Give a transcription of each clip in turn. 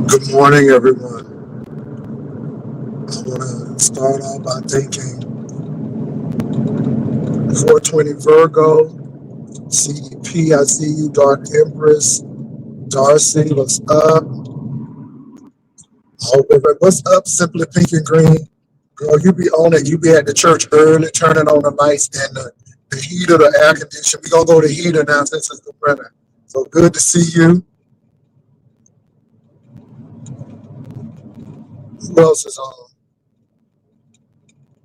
Good morning, everyone. I want to start off by thanking 420 Virgo, CDP. I see you, Dark Empress, Darcy. What's up? What's up, Simply Pink and Green? Girl, you be on it. You be at the church early, turning on the lights and the heater, the air conditioner. We gonna go to heater now since it's the winter. So good to see you. Who else is on?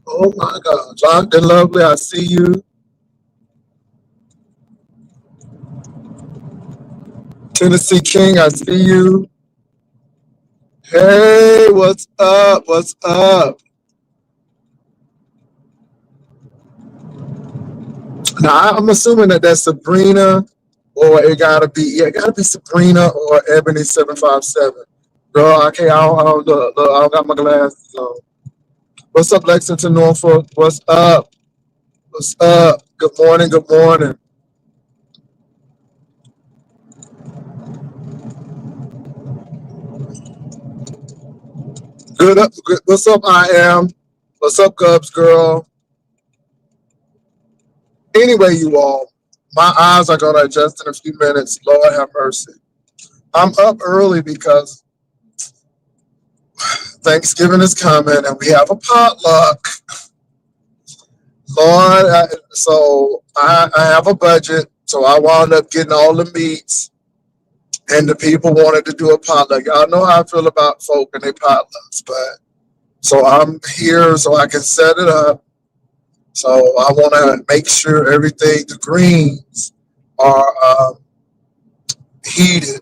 Oh my God, Locked and Lovely. I see you. Tennessee King. I see you. Hey, what's up? What's up? Now I'm assuming that that's Sabrina, or it gotta be Sabrina or Ebony 757. Girl, okay, I don't got my glasses on. What's up, Lexington, Norfolk? What's up? What's up? Good morning. Good morning. Good up. Good. What's up? I am. What's up, Cubs girl? Anyway, you all, my eyes are gonna adjust in a few minutes. Lord have mercy. I'm up early because Thanksgiving is coming and we have a potluck. Lord, I have a budget, so I wound up getting all the meats, and the people wanted to do a potluck. Y'all know how I feel about folk and their potlucks, but so I'm here so I can set it up. So I want to make sure everything, the greens are heated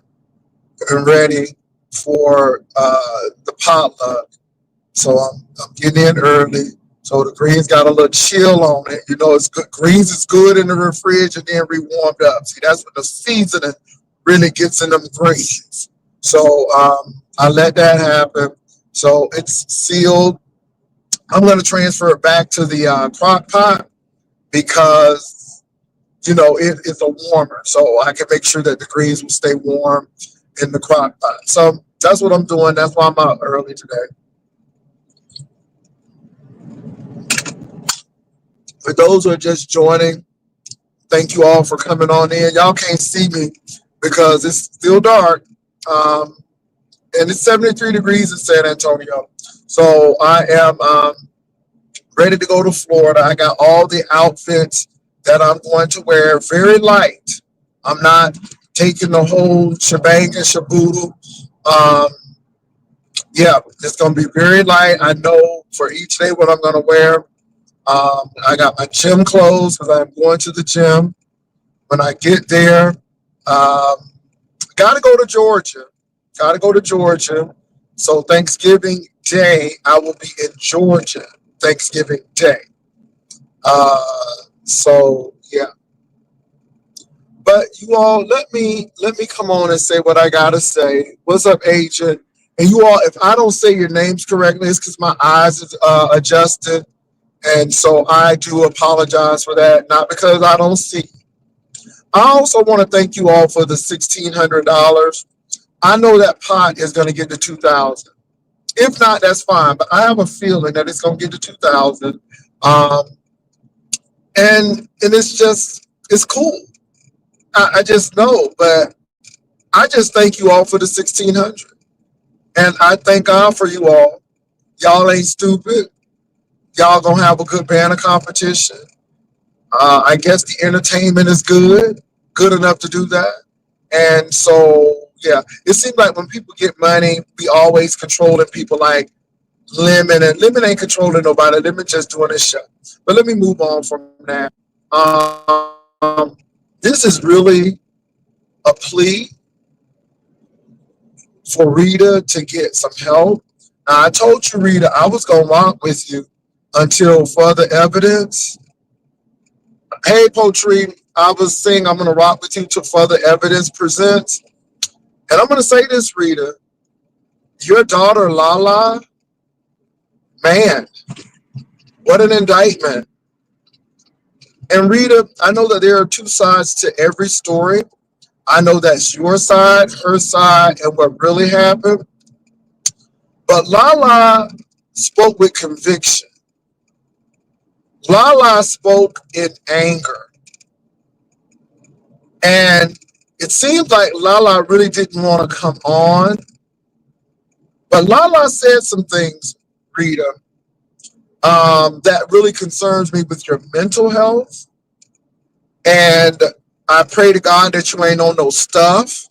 and ready for the potluck. So I'm getting in early. So the greens got a little chill on it. You know, it's good. Greens is good in the fridge and then re-warmed up. See, that's what the seasoning really gets in them greens. So I let that happen. So it's sealed. I'm going to transfer it back to the crock pot because, you know, it's a warmer. So I can make sure that the greens will stay warm in the crock pot. So that's what I'm doing. That's why I'm out early today. For those who are just joining, thank you all for coming on in. Y'all can't see me because it's still dark. Um, and it's 73 degrees in San Antonio. So I am ready to go to Florida. I got all the outfits that I'm going to wear, very light. I'm not taking the whole shebang and shaboodle. Um, yeah, it's going to be very light. I know for each day what I'm going to wear. I got my gym clothes because I'm going to the gym. When I get there, got to go to Georgia. Got to go to Georgia. So Thanksgiving Day, I will be in Georgia. Thanksgiving Day. So yeah. But you all, let me come on and say what I gotta say. What's up, agent? And you all, if I don't say your names correctly, it's because my eyes is adjusted, and so I do apologize for that. Not because I don't see. I also want to thank you all for the $1,600. I know that pot is going to get to 2,000. If not, that's fine. But I have a feeling that it's going to get to 2,000. Um, and it's cool. I just know, but I just thank you all for the 1,600, and I thank God for you all. Y'all ain't stupid. Y'all gonna have a good banner competition. I guess the entertainment is good enough to do that. And so, yeah, it seems like when people get money, we always controlling people like Lemon, and Lemon ain't controlling nobody. Lemon just doing his show. But let me move on from that. This is really a plea for Rita to get some help. Now, I told you, Rita, I was going to rock with you until further evidence. Hey, Poetry, I was saying I'm going to rock with you till further evidence presents. And I'm going to say this, Rita. Your daughter, Lala, man, what an indictment. And Rita, I know that there are two sides to every story. I know that's your side, her side, and what really happened. But Lala spoke with conviction. Lala spoke in anger. And it seems like Lala really didn't want to come on. But Lala said some things, Rita, that really concerns me with your mental health. And I pray to God that you ain't on no stuff.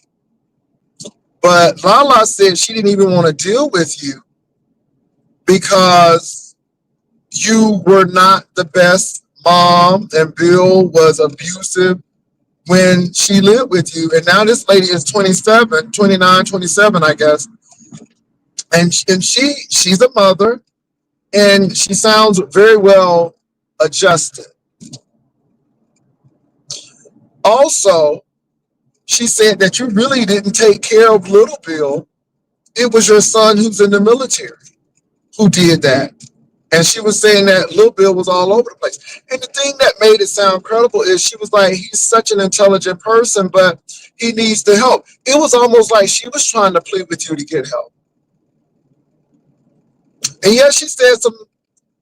But Lala said she didn't even want to deal with you because you were not the best mom and Bill was abusive when she lived with you. And now this lady is 27, 29, 27, I guess. And she's a mother and she sounds very well adjusted. Also, she said that you really didn't take care of little Bill. It was your son who's in the military who did that. And she was saying that Lil Bill was all over the place. And the thing that made it sound credible is she was like, he's such an intelligent person, but he needs the help. It was almost like she was trying to plead with you to get help. And yes, she said some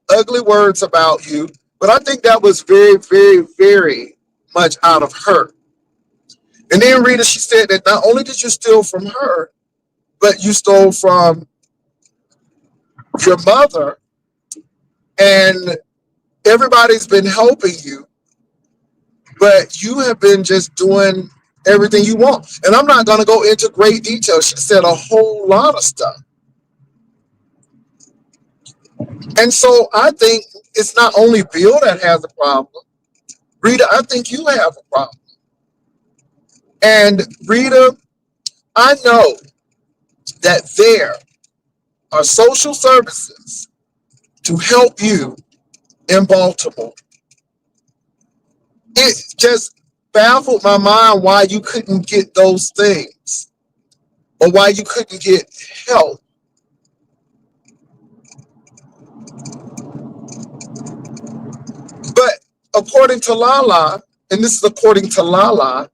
ugly words about you, but I think that was very, very, very much out of her. And then Rita, she said that not only did you steal from her, but you stole from your mother, and everybody's been helping you, but you have been just doing everything you want. And I'm not going to go into great detail. She said a whole lot of stuff. And so I think it's not only Bill that has a problem. Rita, I think you have a problem. And Rita, I know that there are social services to help you in Baltimore. It just baffled my mind why you couldn't get those things or why you couldn't get help. But according to Lala, and this is according to Lala,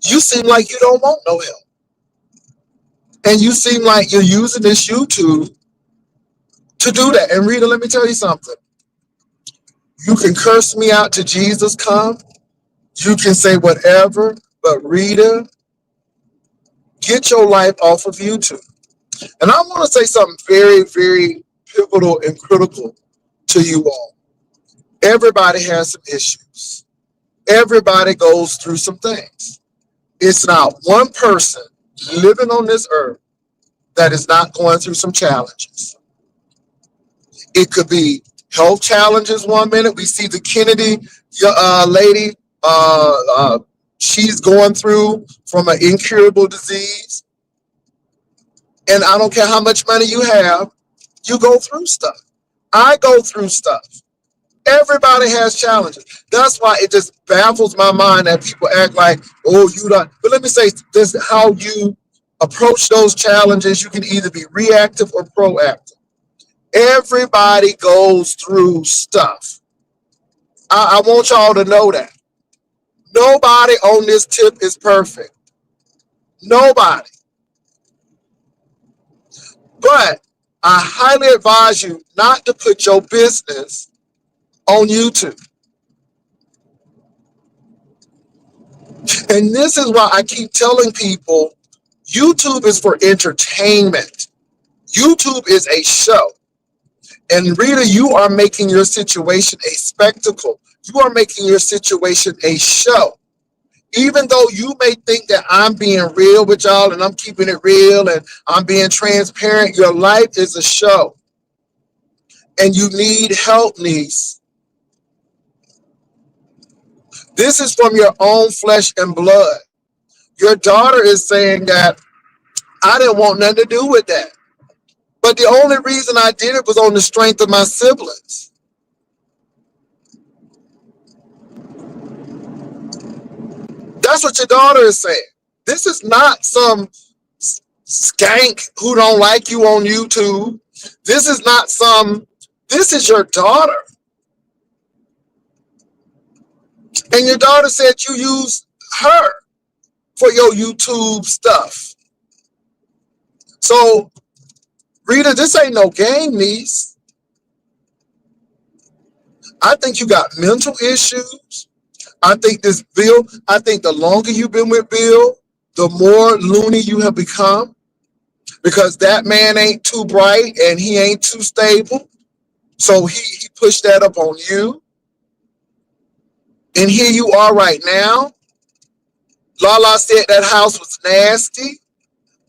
you seem like you don't want no help. And you seem like you're using this YouTube to do that. And Rita, let me tell you something. You can curse me out to Jesus come. You can say whatever. But Rita, get your life off of YouTube. And I want to say something very, very pivotal and critical to you all. Everybody has some issues. Everybody goes through some things. It's not one person living on this earth that is not going through some challenges. It could be health challenges one minute. We see the Kennedy lady, she's going through from an incurable disease. And I don't care how much money you have, you go through stuff. I go through stuff. Everybody has challenges. That's why it just baffles my mind that people act like, oh, you don't. But let me say this, how you approach those challenges. You can either be reactive or proactive. Everybody goes through stuff. I want y'all to know that. Nobody on this tip is perfect. Nobody. But I highly advise you not to put your business on YouTube. And this is why I keep telling people YouTube is for entertainment. YouTube is a show. And Rita, you are making your situation a spectacle. You are making your situation a show. Even though you may think that I'm being real with y'all and I'm keeping it real and I'm being transparent, your life is a show. And you need help, niece. This is from your own flesh and blood. Your daughter is saying that I didn't want nothing to do with that. But the only reason I did it was on the strength of my siblings. That's what your daughter is saying. This is not some skank who don't like you on YouTube. This is not this is your daughter. And your daughter said you used her for your YouTube stuff. So, Rita, this ain't no game, niece. I think you got mental issues. I think this Bill, I think the longer you've been with Bill, the more loony you have become because that man ain't too bright and he ain't too stable. So he pushed that up on you. And here you are right now. Lala said that house was nasty.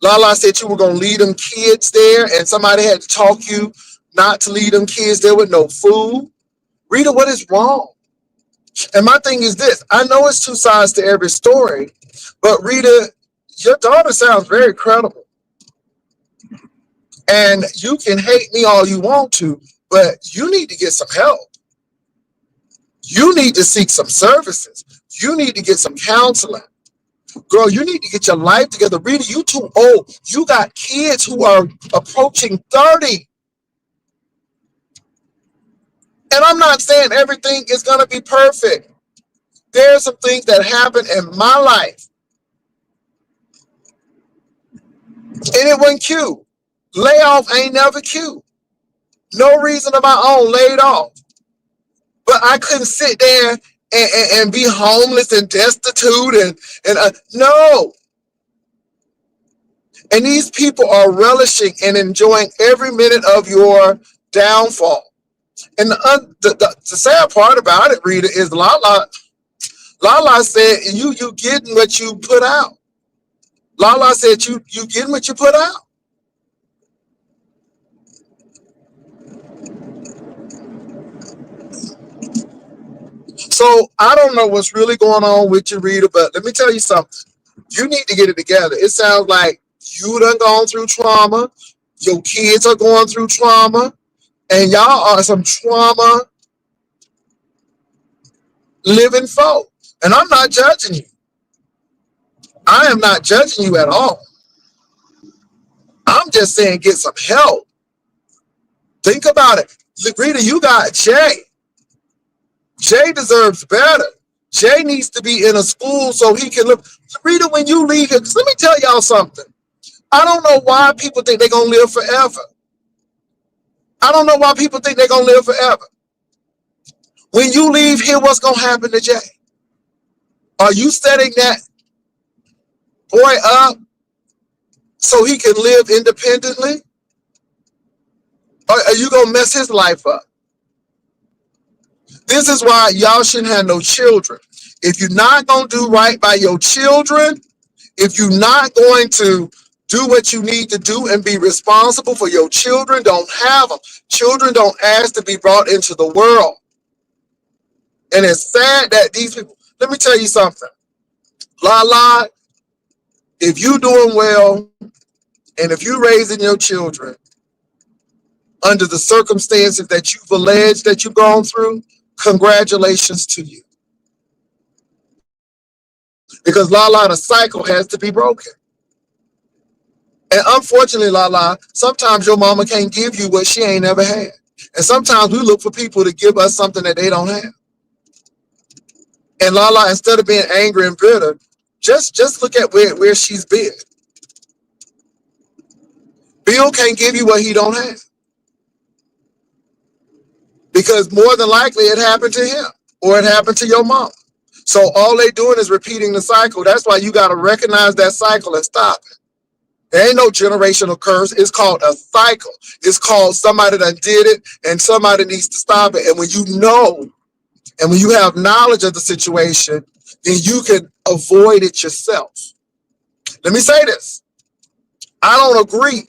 Lala said you were going to leave them kids there and somebody had to talk you not to leave them kids there with no food. Rita, what is wrong? And my thing is this, I know it's two sides to every story, but Rita, your daughter sounds very credible. And you can hate me all you want to, but you need to get some help. You need to seek some services. You need to get some counseling. Girl, you need to get your life together. Rita, you too old. You got kids who are approaching 30. And I'm not saying everything is going to be perfect. There are some things that happen in my life. And it wasn't cute. Layoff ain't never cute. No reason of my own laid off. But I couldn't sit there and be homeless and destitute and no. And these people are relishing and enjoying every minute of your downfall. And the sad part about it, Rita, is Lala said you getting what you put out. Lala said you getting what you put out. So I don't know what's really going on with you, Rita, but let me tell you something. You need to get it together. It sounds like you done gone through trauma. Your kids are going through trauma. And y'all are some trauma living folk. And I'm not judging you. I am not judging you at all. I'm just saying get some help. Think about it. Rita, you got Jay. Jay deserves better. Jay needs to be in a school so he can live. Rita, when you leave here, 'cause let me tell y'all something. I don't know why people think they're going to live forever. I don't know why people think they're going to live forever. When you leave here, what's going to happen to Jay? Are you setting that boy up so he can live independently? Or are you going to mess his life up? This is why y'all shouldn't have no children. If you're not going to do right by your children, if you're not going to do what you need to do and be responsible for your children, don't have them. Children don't ask to be brought into the world. And it's sad that these people, let me tell you something. Lala, if you're doing well and if you're raising your children under the circumstances that you've alleged that you've gone through, congratulations to you. Because Lala, the cycle has to be broken. And unfortunately, Lala, sometimes your mama can't give you what she ain't ever had. And sometimes we look for people to give us something that they don't have. And Lala, instead of being angry and bitter, just look at where she's been. Bill can't give you what he don't have. Because more than likely it happened to him or it happened to your mom. So all they doing is repeating the cycle. That's why you got to recognize that cycle and stop it. There ain't no generational curse. It's called a cycle. It's called somebody that did it and somebody needs to stop it. And when you know, and when you have knowledge of the situation, then you can avoid it yourself. Let me say this. I don't agree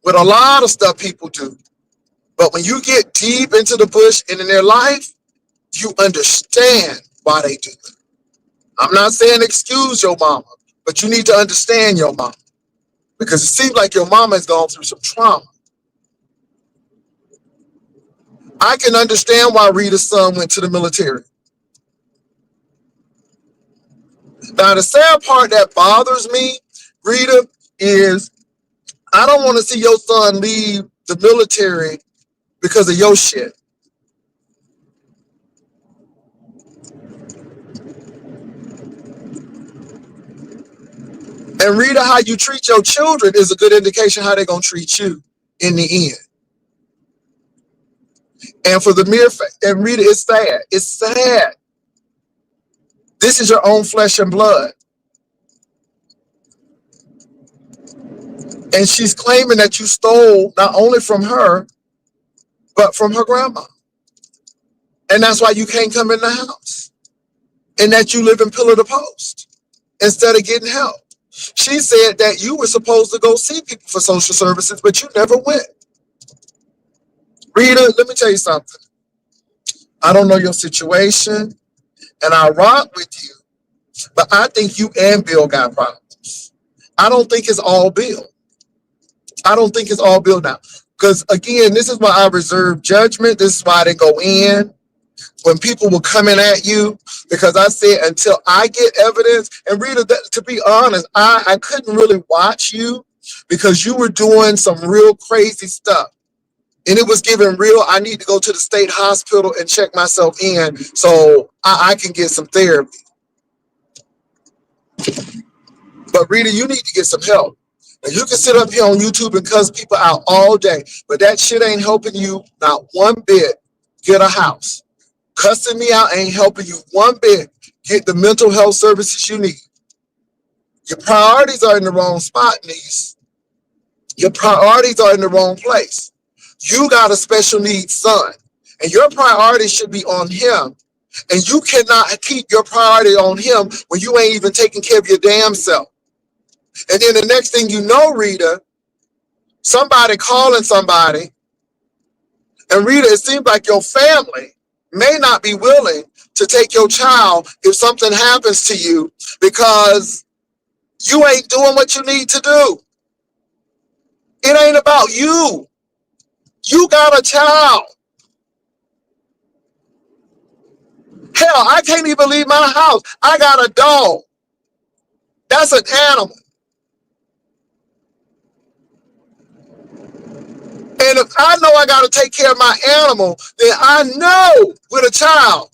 with a lot of stuff people do. But when you get deep into the bush and in their life, you understand why they do it. I'm not saying excuse your mama, but you need to understand your mama. Because it seems like your mama has gone through some trauma. I can understand why Rita's son went to the military. Now, the sad part that bothers me, Rita, is I don't want to see your son leave the military because of your shit. And Rita, how you treat your children is a good indication how they're going to treat you. in the end. And for the mere fact, and Rita, it's sad. It's sad. This is your own flesh and blood. And she's claiming that you stole not only from her, but from her grandma. And that's why you can't come in the house. And that you live in pillar to post instead of getting help. She said that you were supposed to go see people for social services, but you never went. Rita, let me tell you something. I don't know your situation, and I rock with you, but I think you and Bill got problems. I don't think it's all Bill. I don't think it's all Bill now. Because again, this is why I reserve judgment. This is why I didn't go in when people were coming at you, because I said until I get evidence, and Rita, to be honest, I couldn't really watch you because you were doing some real crazy stuff. And it was giving real, I need to go to the state hospital and check myself in so I can get some therapy. But Rita, you need to get some help. And you can sit up here on YouTube and cuss people out all day, but that shit ain't helping you not one bit get a house. Cussing me out ain't helping you one bit get the mental health services you need. Your priorities are in the wrong spot, niece. Your priorities are in the wrong place. You got a special needs son, and your priority should be on him. And you cannot keep your priority on him when you ain't even taking care of your damn self. And then the next thing you know, Rita, somebody calling somebody, and Rita, it seems like your family may not be willing to take your child if something happens to you because you ain't doing what you need to do. It ain't about you. You got a child. Hell, I can't even leave my house. I got a dog. That's an animal. And if I know I got to take care of my animal, then I know with a child.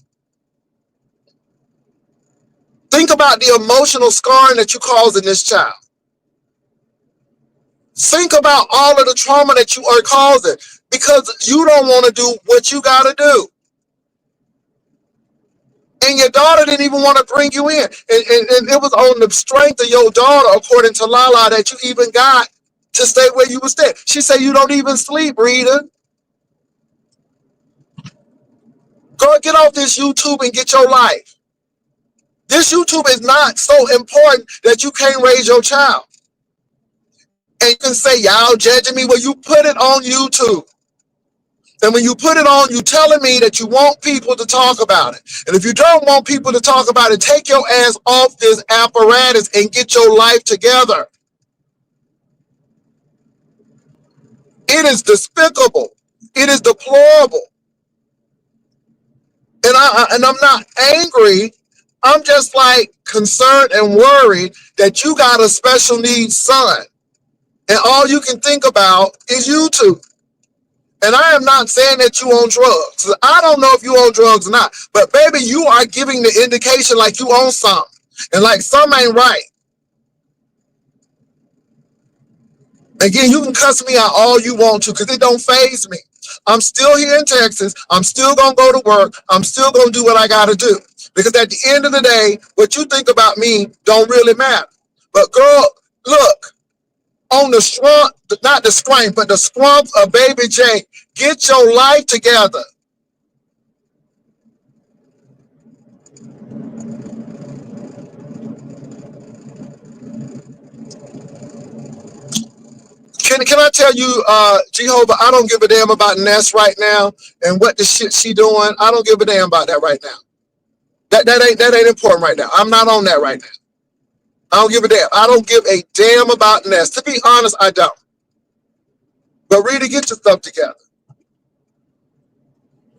Think about the emotional scarring that you cause in this child. Think about all of the trauma that you are causing because you don't want to do what you got to do. And your daughter didn't even want to bring you in. And it was on the strength of your daughter, according to Lala, that you even got to stay where you were staying. She said you don't even sleep, Rita. Go get off this YouTube and get your life. This YouTube is not so important that you can't raise your child. And you can say, y'all judging me. Well, you put it on YouTube. And when you put it on, you telling me that you want people to talk about it. And if you don't want people to talk about it, take your ass off this apparatus and get your life together. It is despicable. It is deplorable. And I'm not angry. I'm just like concerned and worried that you got a special needs son. And all you can think about is YouTube. And I am not saying that you on drugs. I don't know if you on drugs or not. But baby, you are giving the indication like you own something. And like something ain't right. Again, you can cuss me out all you want to because it don't faze me. I'm still here in Texas. I'm still going to go to work. I'm still going to do what I got to do. Because at the end of the day, what you think about me don't really matter. But girl, look, on the scrump, not the strength, but the scrump of baby J, get your life together. Can I tell you, Jehovah, I don't give a damn about Ness right now and what the shit she doing. I don't give a damn about that right now. That ain't important right now. I'm not on that right now. I don't give a damn. I don't give a damn about Ness. To be honest, I don't. But Rita, get your stuff together.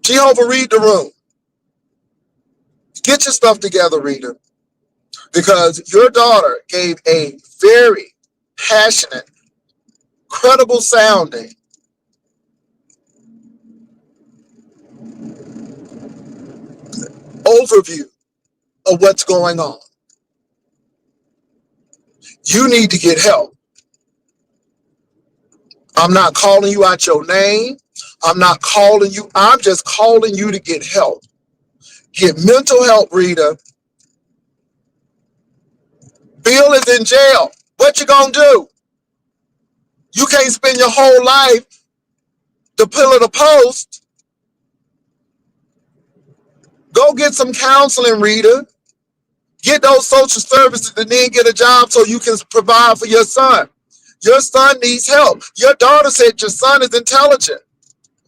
Jehovah, read the room. Get your stuff together, Rita. Because your daughter gave a very passionate, credible sounding overview of what's going on. You need to get help. I'm not calling you out your name. I'm not calling you. I'm just calling you to get help. Get mental help, Rita. Bill is in jail. What you gonna do? You can't spend your whole life the pillar to post. Go get some counseling, Rita. Get those social services and then get a job so you can provide for your son. Your son needs help. Your daughter said your son is intelligent,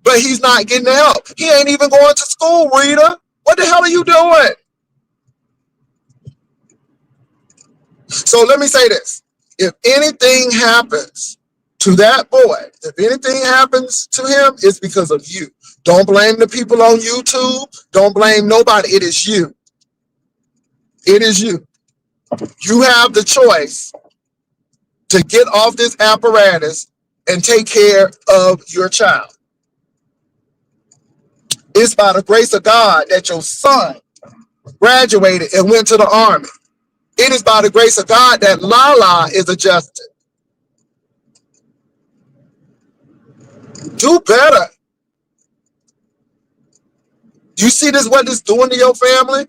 but he's not getting the help. He ain't even going to school, Rita. What the hell are you doing? So let me say this. If anything happens to that boy, if anything happens to him, it's because of you. Don't blame the people on YouTube. Don't blame nobody. It is you. It is you. You have the choice to get off this apparatus and take care of your child. It's by the grace of God that your son graduated and went to the army. It is by the grace of God that Lala is adjusted. Do better. You see this, what this doing to your family?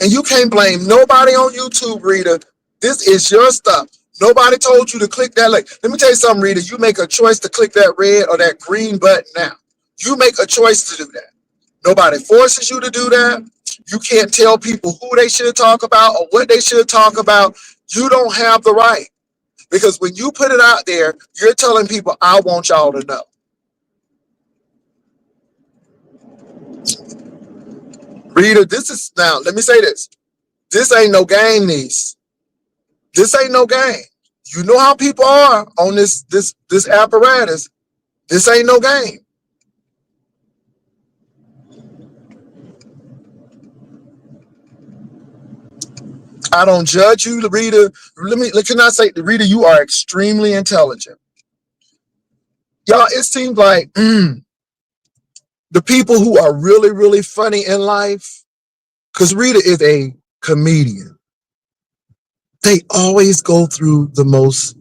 And you can't blame nobody on YouTube, Rita. This is your stuff. Nobody told you to click that link. Let me tell you something, Rita. You make a choice to click that red or that green button now. You make a choice to do that. Nobody forces you to do that. You can't tell people who they should talk about or what they should talk about. You don't have the right. Because when you put it out there, you're telling people, I want y'all to know. Rita, this is, now, let me say this. This ain't no game, niece. This ain't no game. You know how people are on this apparatus. This ain't no game. I don't judge you, Rita. Can I say, Rita, you are extremely intelligent. Y'all, it seems like the people who are really, really funny in life, because Rita is a comedian, they always go through the most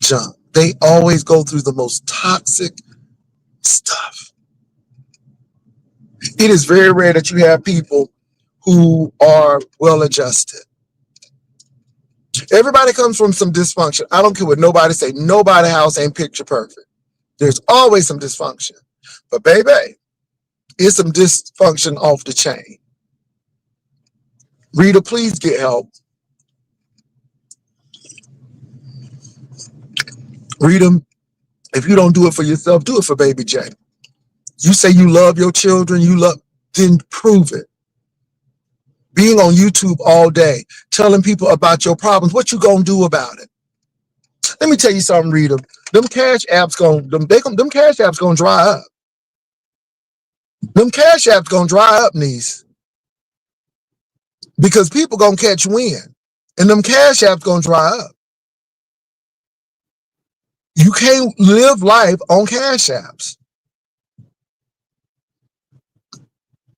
junk. They always go through the most toxic stuff. It is very rare that you have people who are well adjusted. Everybody comes from some dysfunction. I don't care what nobody say. Nobody's house ain't picture perfect. There's always some dysfunction. But baby, it's some dysfunction off the chain. Rita, please get help. Rita, if you don't do it for yourself, do it for baby J. You say you love your children, then prove it. Being on YouTube all day, telling people about your problems, what you gonna do about it? Let me tell you something, Rita. Them cash apps gonna dry up. Them cash apps gonna dry up, niece. Because people gonna catch wind. And them cash apps gonna dry up. You can't live life on cash apps.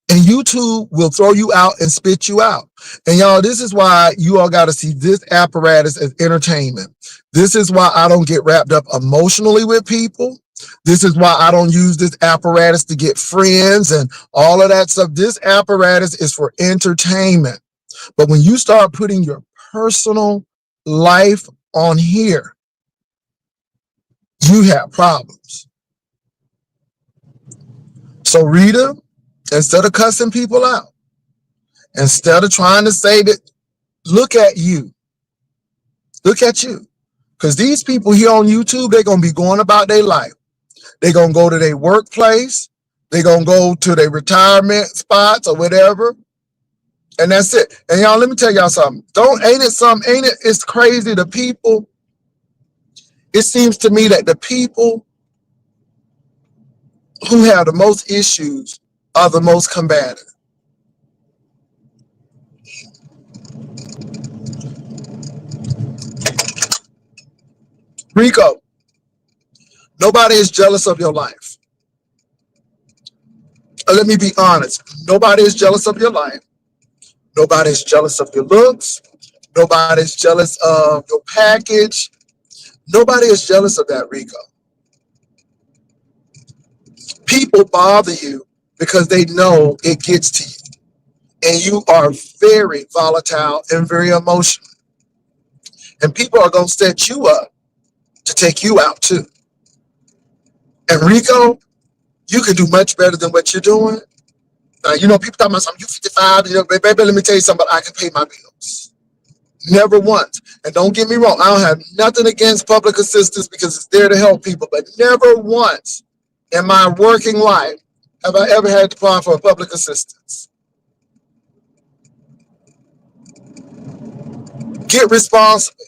And YouTube will throw you out and spit you out. And y'all, this is why you all got to see this apparatus as entertainment. This is why I don't get wrapped up emotionally with people. This is why I don't use this apparatus to get friends and all of that stuff. This apparatus is for entertainment. But when you start putting your personal life on here, you have problems. So Rita, instead of cussing people out, instead of trying to say that, look at you. Look at you. Because these people here on YouTube, they're going to be going about their life. They're going to go to their workplace. They're going to go to their retirement spots or whatever. And that's it. And y'all, let me tell y'all something. It's crazy. The people, it seems to me that the people who have the most issues are the most combative. Rico, nobody is jealous of your life. Let me be honest. Nobody is jealous of your life. Nobody is jealous of your looks. Nobody is jealous of your package. Nobody is jealous of that, Rico. People bother you because they know it gets to you. And you are very volatile and very emotional. And people are going to set you up to take you out too. And Rico, you can do much better than what you're doing. People talking about something, you 55, baby, let me tell you something, I can pay my bills. Never once. And don't get me wrong, I don't have nothing against public assistance because it's there to help people, but never once in my working life have I ever had to apply for public assistance. Get responsible.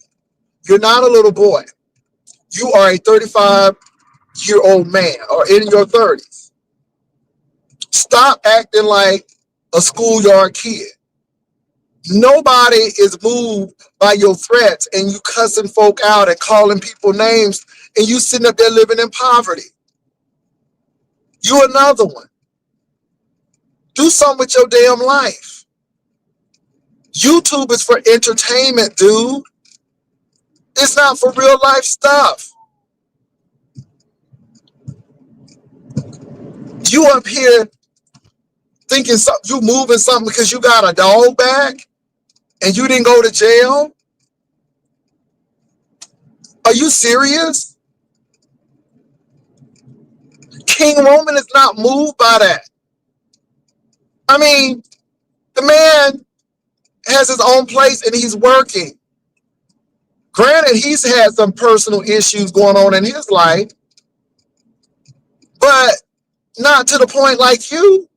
You're not a little boy. You are a 35-year-old man or in your 30s. Stop acting like a schoolyard kid. Nobody is moved by your threats and you cussing folk out and calling people names and you sitting up there living in poverty. You another one. Do something with your damn life. YouTube is for entertainment, dude. It's not for real life stuff. You up here thinking you moving something because you got a dog back and you didn't go to jail? Are you serious? King Roman is not moved by that. I mean, the man has his own place and he's working. Granted, he's had some personal issues going on in his life, but not to the point like you.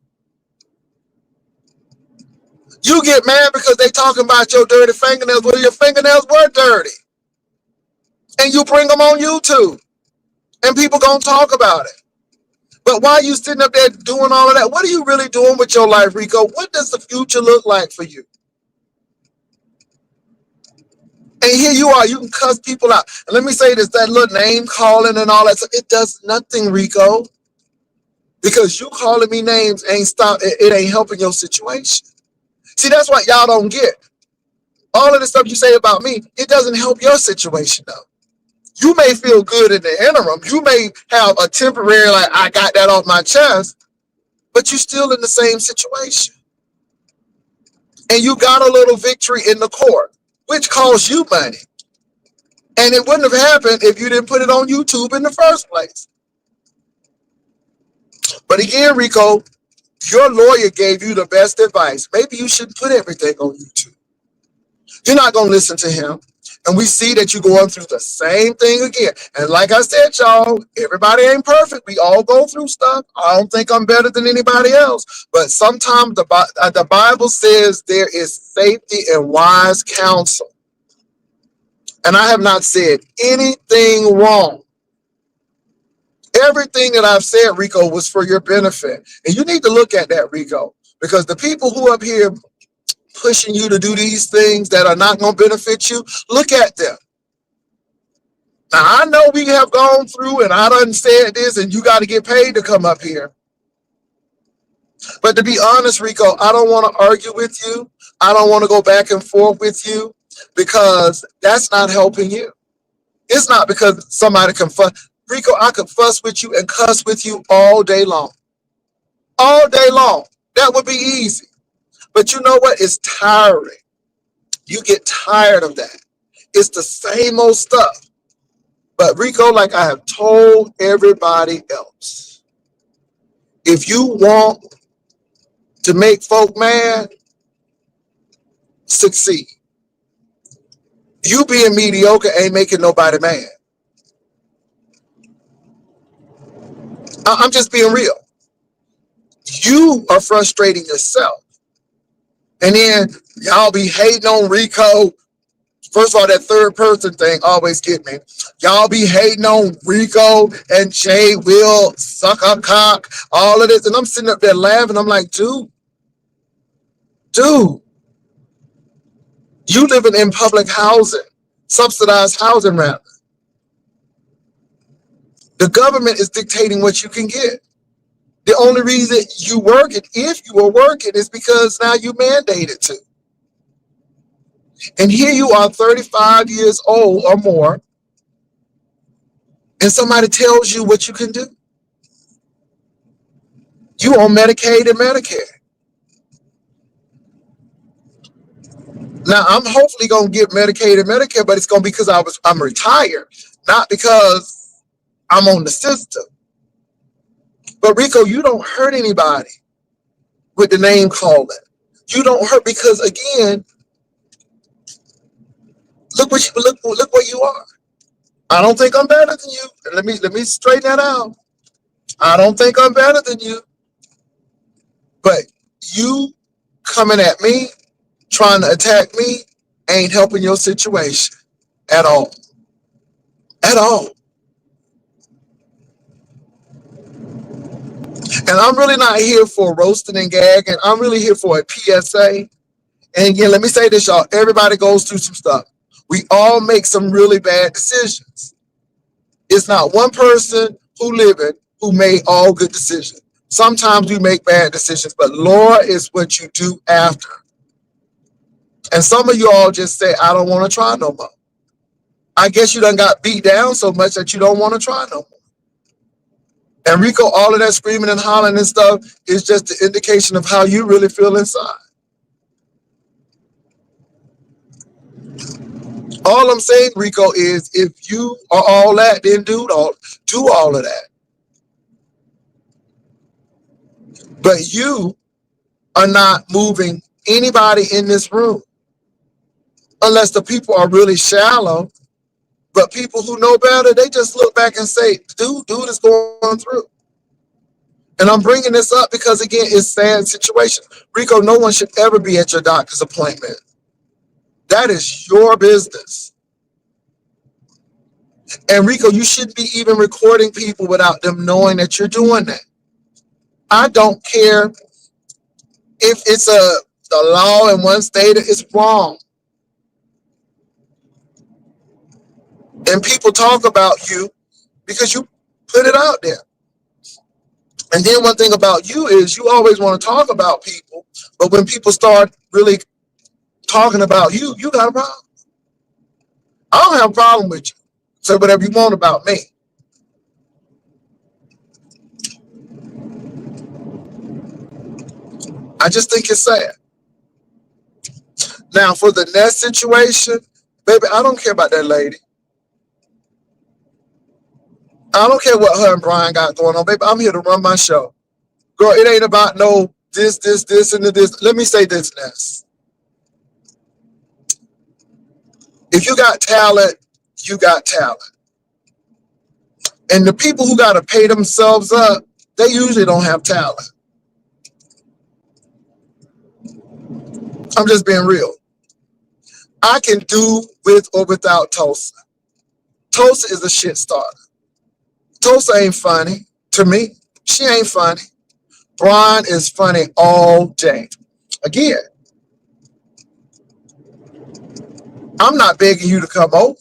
You get mad because they talking about your dirty fingernails. Well, your fingernails were dirty. And you bring them on YouTube. And people gonna talk about it. But why are you sitting up there doing all of that? What are you really doing with your life, Rico? What does the future look like for you? And here you are, you can cuss people out. And let me say this, that little name calling and all that stuff, it does nothing, Rico. Because you calling me names it ain't helping your situation. See, that's what y'all don't get. All of the stuff you say about me, it doesn't help your situation though. You may feel good in the interim. You may have a temporary, like, I got that off my chest, but you're still in the same situation. And you got a little victory in the court, which costs you money. And it wouldn't have happened if you didn't put it on YouTube in the first place. But again, Rico, your lawyer gave you the best advice. Maybe you shouldn't put everything on YouTube. You're not going to listen to him. And we see that you're going through the same thing again. And like I said, y'all, everybody ain't perfect. We all go through stuff. I don't think I'm better than anybody else. But sometimes the Bible says there is safety in wise counsel. And I have not said anything wrong. Everything that I've said, Rico, was for your benefit. And you need to look at that, Rico, because the people who up here pushing you to do these things that are not going to benefit you, look at them. Now, I know we have gone through and I done said this and you got to get paid to come up here. But to be honest, Rico, I don't want to argue with you. I don't want to go back and forth with you because that's not helping you. It's not because somebody can fuss. Rico, I could fuss with you and cuss with you all day long. All day long. That would be easy. But you know what? It's tiring. You get tired of that. It's the same old stuff. But Rico, like I have told everybody else, if you want to make folk mad, succeed. You being mediocre ain't making nobody mad. I'm just being real. You are frustrating yourself. And then y'all be hating on Rico. First of all, that third person thing always get me. Y'all be hating on Rico and Jay will suck up cock, all of this. And I'm sitting up there laughing. I'm like, dude, you living in public housing, subsidized housing rather. The government is dictating what you can get. The only reason you working, if you are working, is because now you mandated to. And here you are 35 years old or more, and somebody tells you what you can do. You on Medicaid and Medicare. Now I'm hopefully gonna get Medicaid and Medicare, but it's gonna be because I'm retired, not because I'm on the system. But Rico, you don't hurt anybody with the name calling. You don't hurt because again, look where you are. I don't think I'm better than you. And let me straighten that out. I don't think I'm better than you. But you coming at me, trying to attack me, ain't helping your situation at all. At all. And I'm really not here for roasting and gagging. I'm really here for a PSA. And again, let me say this, y'all. Everybody goes through some stuff. We all make some really bad decisions. It's not one person who living who made all good decisions. Sometimes we make bad decisions, but law is what you do after. And some of you all just say, I don't want to try no more. I guess you done got beat down so much that you don't want to try no more. And Rico, all of that screaming and hollering and stuff is just the indication of how you really feel inside. All I'm saying, Rico, is if you are all that, then do all of that. But you are not moving anybody in this room unless the people are really shallow. But people who know better, they just look back and say, dude is going through. And I'm bringing this up because, again, it's a sad situation. Rico, no one should ever be at your doctor's appointment. That is your business. And Rico, you shouldn't be even recording people without them knowing that you're doing that. I don't care if it's the law in one state is wrong. And people talk about you because you put it out there. And then one thing about you is you always want to talk about people, but when people start really talking about you, you got a problem. I don't have a problem with you. Say whatever you want about me. I just think it's sad. Now, for the next situation, baby, I don't care about that lady. I don't care what her and Brian got going on, baby. I'm here to run my show. Girl, it ain't about no this, and this. Let me say this, Ness. If you got talent, you got talent. And the people who got to pay themselves up, they usually don't have talent. I'm just being real. I can do with or without Tulsa. Tulsa is a shit starter. Tulsa ain't funny to me. She ain't funny. Brian is funny all day. Again, I'm not begging you to come over,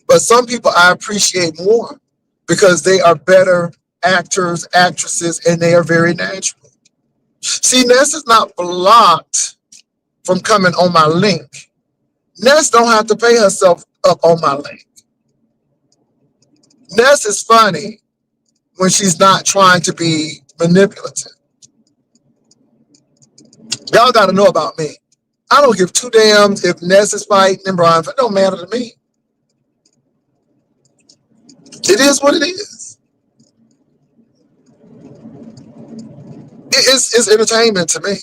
but some people I appreciate more because they are better actors, actresses, and they are very natural. See, Ness is not blocked from coming on my link. Ness don't have to pay herself up on my link. Ness is funny when she's not trying to be manipulative. Y'all got to know about me. I don't give two damns if Ness is fighting and Brian. It don't matter to me. It is what it is. It's entertainment to me.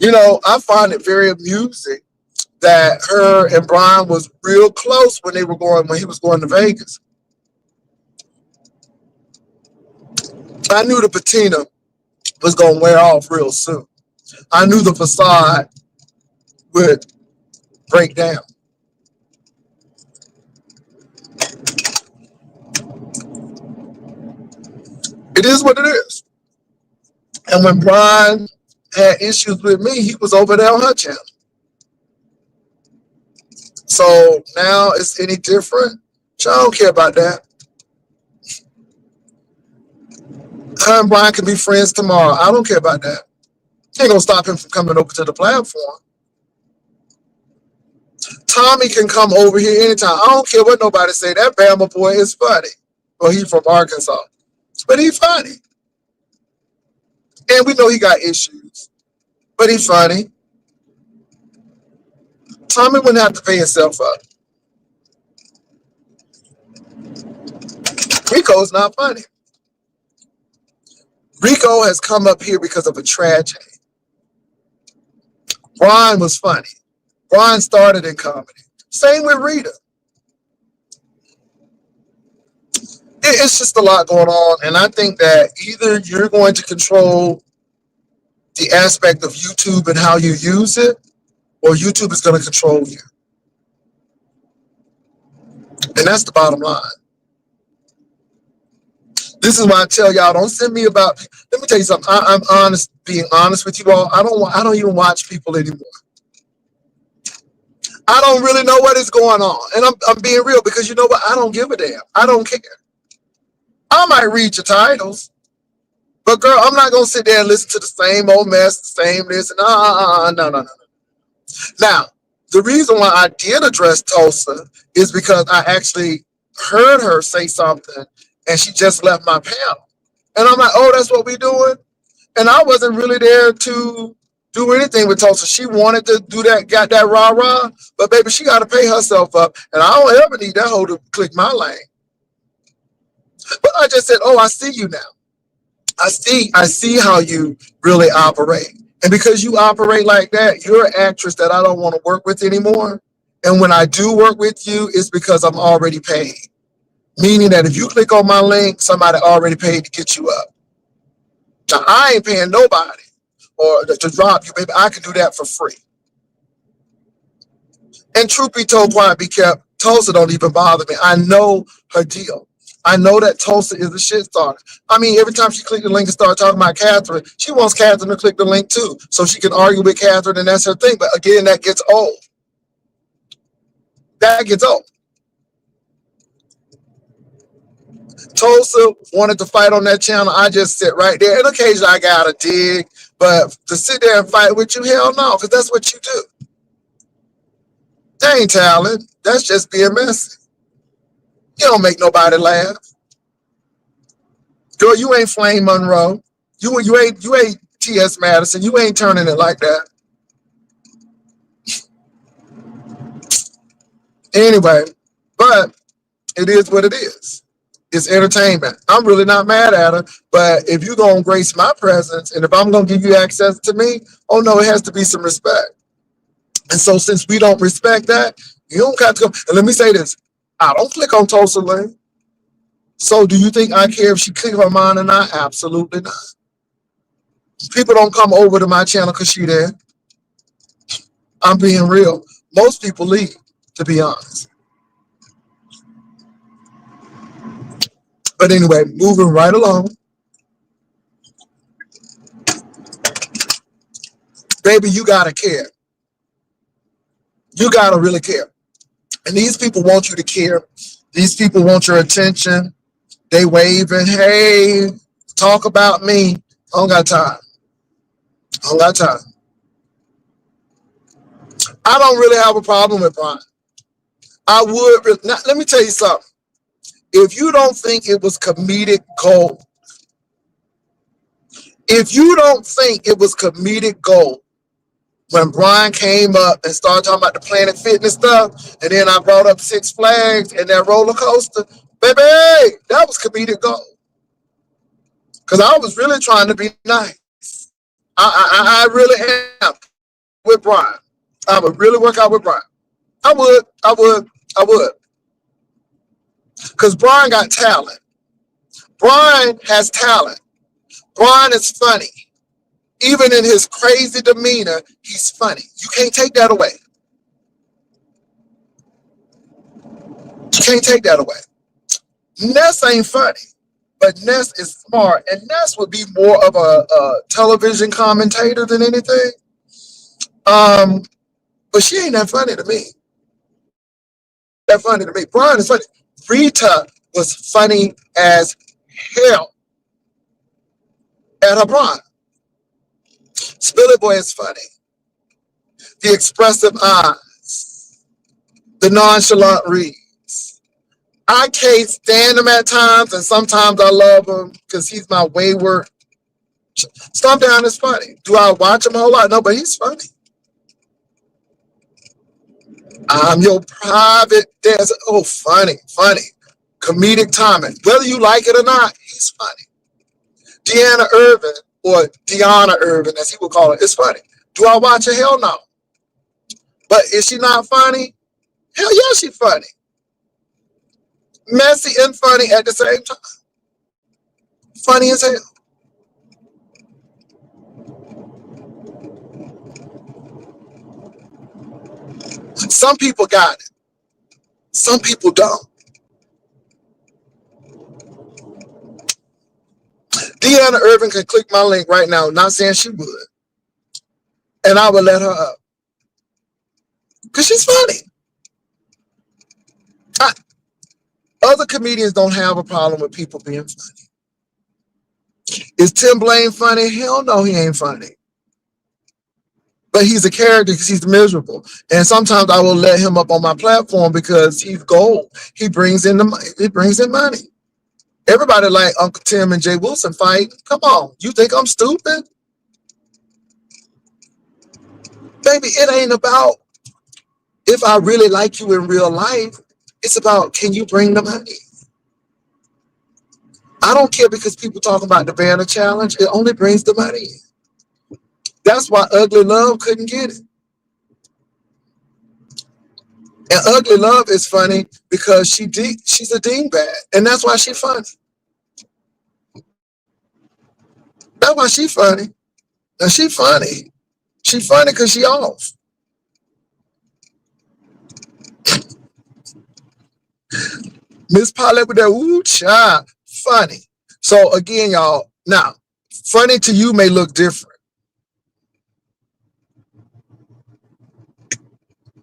You know, I find it very amusing that her and Brian was real close when he was going to Vegas. I knew the patina was going to wear off real soon. I knew the facade would break down. It is what it is. And when Brian had issues with me, he was over there on her channel. So now it's any different? I don't care about that. Her and Brian can be friends tomorrow. I don't care about that. Ain't gonna stop him from coming over to the platform. Tommy can come over here anytime. I don't care what nobody say. That Bama boy is funny. Well, he's from Arkansas, but he's funny, and we know he got issues, but he's funny. Tommy wouldn't have to pay himself up. Rico's not funny. Rico has come up here because of a tragedy. Brian was funny. Brian started in comedy. Same with Rita. It's just a lot going on, and I think that either you're going to control the aspect of YouTube and how you use it, or YouTube is going to control you. And that's the bottom line. This is why I tell y'all, don't send me about. Let me tell you something. I'm honest, being honest with you all. I don't even watch people anymore. I don't really know what is going on, and I'm being real because you know what? I don't give a damn. I don't care. I might read your titles, but girl, I'm not gonna sit there and listen to the same old mess, the same this, and no. Now, the reason why I did address Tulsa is because I actually heard her say something, and she just left my panel, and I'm like, oh, that's what we doing, and I wasn't really there to do anything with Tulsa. She wanted to do that, got that rah rah, but baby, she got to pay herself up, and I don't ever need that hoe to click my lane. But I just said, oh, I see you now. I see how you really operate. And because you operate like that, you're an actress that I don't want to work with anymore. And when I do work with you, it's because I'm already paid. Meaning that if you click on my link, somebody already paid to get you up. Now, I ain't paying nobody or to drop you, baby. I can do that for free. And truth be told, quiet be kept, Tulsa don't even bother me. I know her deal. I know that Tulsa is a shit starter. I mean, every time she clicked the link and started talking about Catherine, she wants Catherine to click the link too, so she can argue with Catherine, and that's her thing. But again, that gets old. That gets old. Tulsa wanted to fight on that channel. I just sit right there, and occasionally I gotta dig, but to sit there and fight with you, hell no, because that's what you do. That ain't talent. That's just being messy. You don't make nobody laugh. Girl, you ain't Flame Monroe. You ain't T.S. Madison. You ain't turning it like that. Anyway, but it is what it is. It's entertainment. I'm really not mad at her, but if you're gonna grace my presence and if I'm gonna give you access to me, oh no, it has to be some respect. And so since we don't respect that, you don't have to go. And let me say this. I don't click on Tulsa Lane. So do you think I care if she click on mine or not? Absolutely not. People don't come over to my channel because she there. I'm being real. Most people leave, to be honest. But anyway, moving right along. Baby, you gotta care. You gotta really care. And these people want you to care. These people want your attention. They waving, hey, talk about me. I don't got time. I don't got time. I don't really have a problem with Brian. I would, now, let me tell you something. If you don't think it was comedic gold, if you don't think it was comedic gold when Brian came up and started talking about the Planet Fitness stuff, and then I brought up Six Flags and that roller coaster, baby, that was comedic gold. Because I was really trying to be nice. I really am with Brian. I would really work out with Brian. I would. Because Brian got talent. Brian has talent. Brian is funny. Even in his crazy demeanor, he's funny. You can't take that away. You can't take that away. Ness ain't funny, but Ness is smart, and Ness would be more of a television commentator than anything. But she ain't that funny to me. That funny to me. Brian is funny. Rita was funny as hell at her prime. Spilly Boy is funny. The expressive eyes, the nonchalant reads. I can't stand him at times, and sometimes I love him because he's my wayward. Stomp Down is funny. Do I watch him a whole lot? No, but he's funny. I'm your private dancer. Oh, funny, funny. Comedic timing. Whether you like it or not, he's funny. Deanna Irvin, or Deanna Irvin, as he would call it, is funny. Do I watch her? Hell no. But is she not funny? Hell yeah, she's funny. Messy and funny at the same time. Funny as hell. Some people got it. Some people don't. Deanna Irvin can click my link right now. Not saying she would. And I would let her up. Because she's funny. Other comedians don't have a problem with people being funny. Is Tim Blaine funny? Hell no, he ain't funny. But he's a character because he's miserable. And sometimes I will let him up on my platform because he's gold. He brings in money. Everybody like Uncle Tim and Jay Wilson fight. Come on, you think I'm stupid? Baby, it ain't about if I really like you in real life. It's about, can you bring the money? I don't care because people talk about the banner challenge. It only brings the money. That's why Ugly Love couldn't get it. And Ugly Love is funny because she's a dingbat. And that's why she's funny. That's why she's funny. Now she funny. She funny because she off. Miss Paulette with that woo child. Funny. So again, y'all, now, funny to you may look different.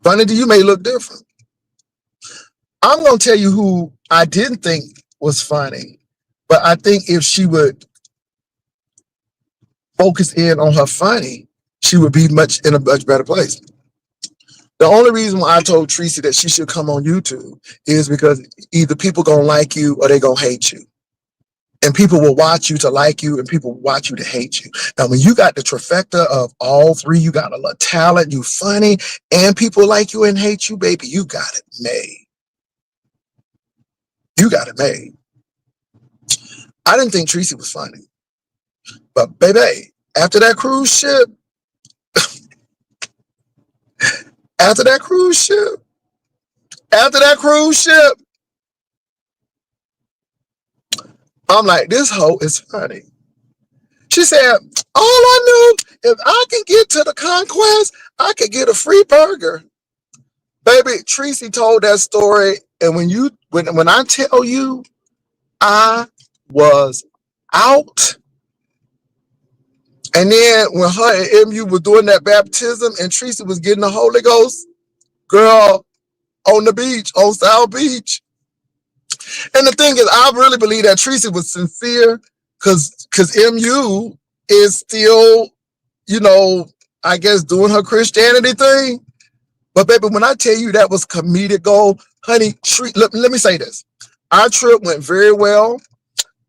Funny to you may look different. I'm going to tell you who I didn't think was funny, but I think if she would focus in on her funny, she would be in a much better place. The only reason why I told Tracy that she should come on YouTube is because either people going to like you or they going to hate you. And people will watch you to like you and people will watch you to hate you. Now, when you got the trifecta of all three, you got a lot of talent, you funny, and people like you and hate you, baby, you got it made. You got it made. I didn't think Tracy was funny. But baby, after that cruise ship, after that cruise ship, I'm like, this hoe is funny. She said, all I knew, if I can get to the conquest, I could get a free burger. Baby, Tracy told that story. And when I tell you, I was out. And then when her and MU were doing that baptism and Tracy was getting the Holy Ghost, girl, on the beach, on South Beach. And the thing is, I really believe that Tracy was sincere because MU is still, I guess doing her Christianity thing. But baby, when I tell you that was comedic gold, honey, let me say this. Our trip went very well.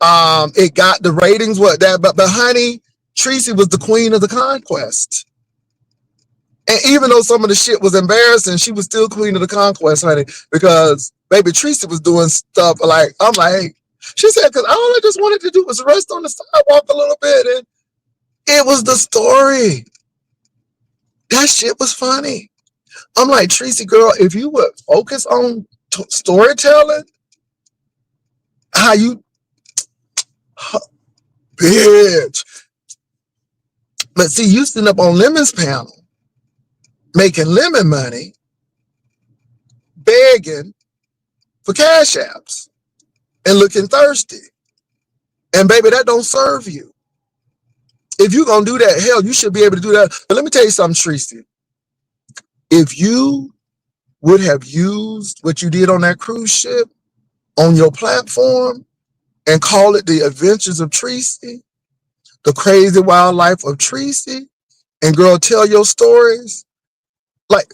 It got the ratings, but honey, Tracy was the queen of the conquest. And even though some of the shit was embarrassing, she was still queen of the conquest, honey, because baby Tracy was doing stuff like, I'm like, she said, because all I just wanted to do was rest on the sidewalk a little bit. And it was the story. That shit was funny. I'm like, Tracy, girl, if you would focus on storytelling, how you, bitch. But see, you sitting up on Lemon's panel, making lemon money, begging for cash apps, and looking thirsty. And baby, that don't serve you. If you're going to do that, hell, you should be able to do that. But let me tell you something, Tracy. If you would have used what you did on that cruise ship on your platform and call it The Adventures of Tracy, The Crazy Wild Life of Tracy, and girl, tell your stories, like,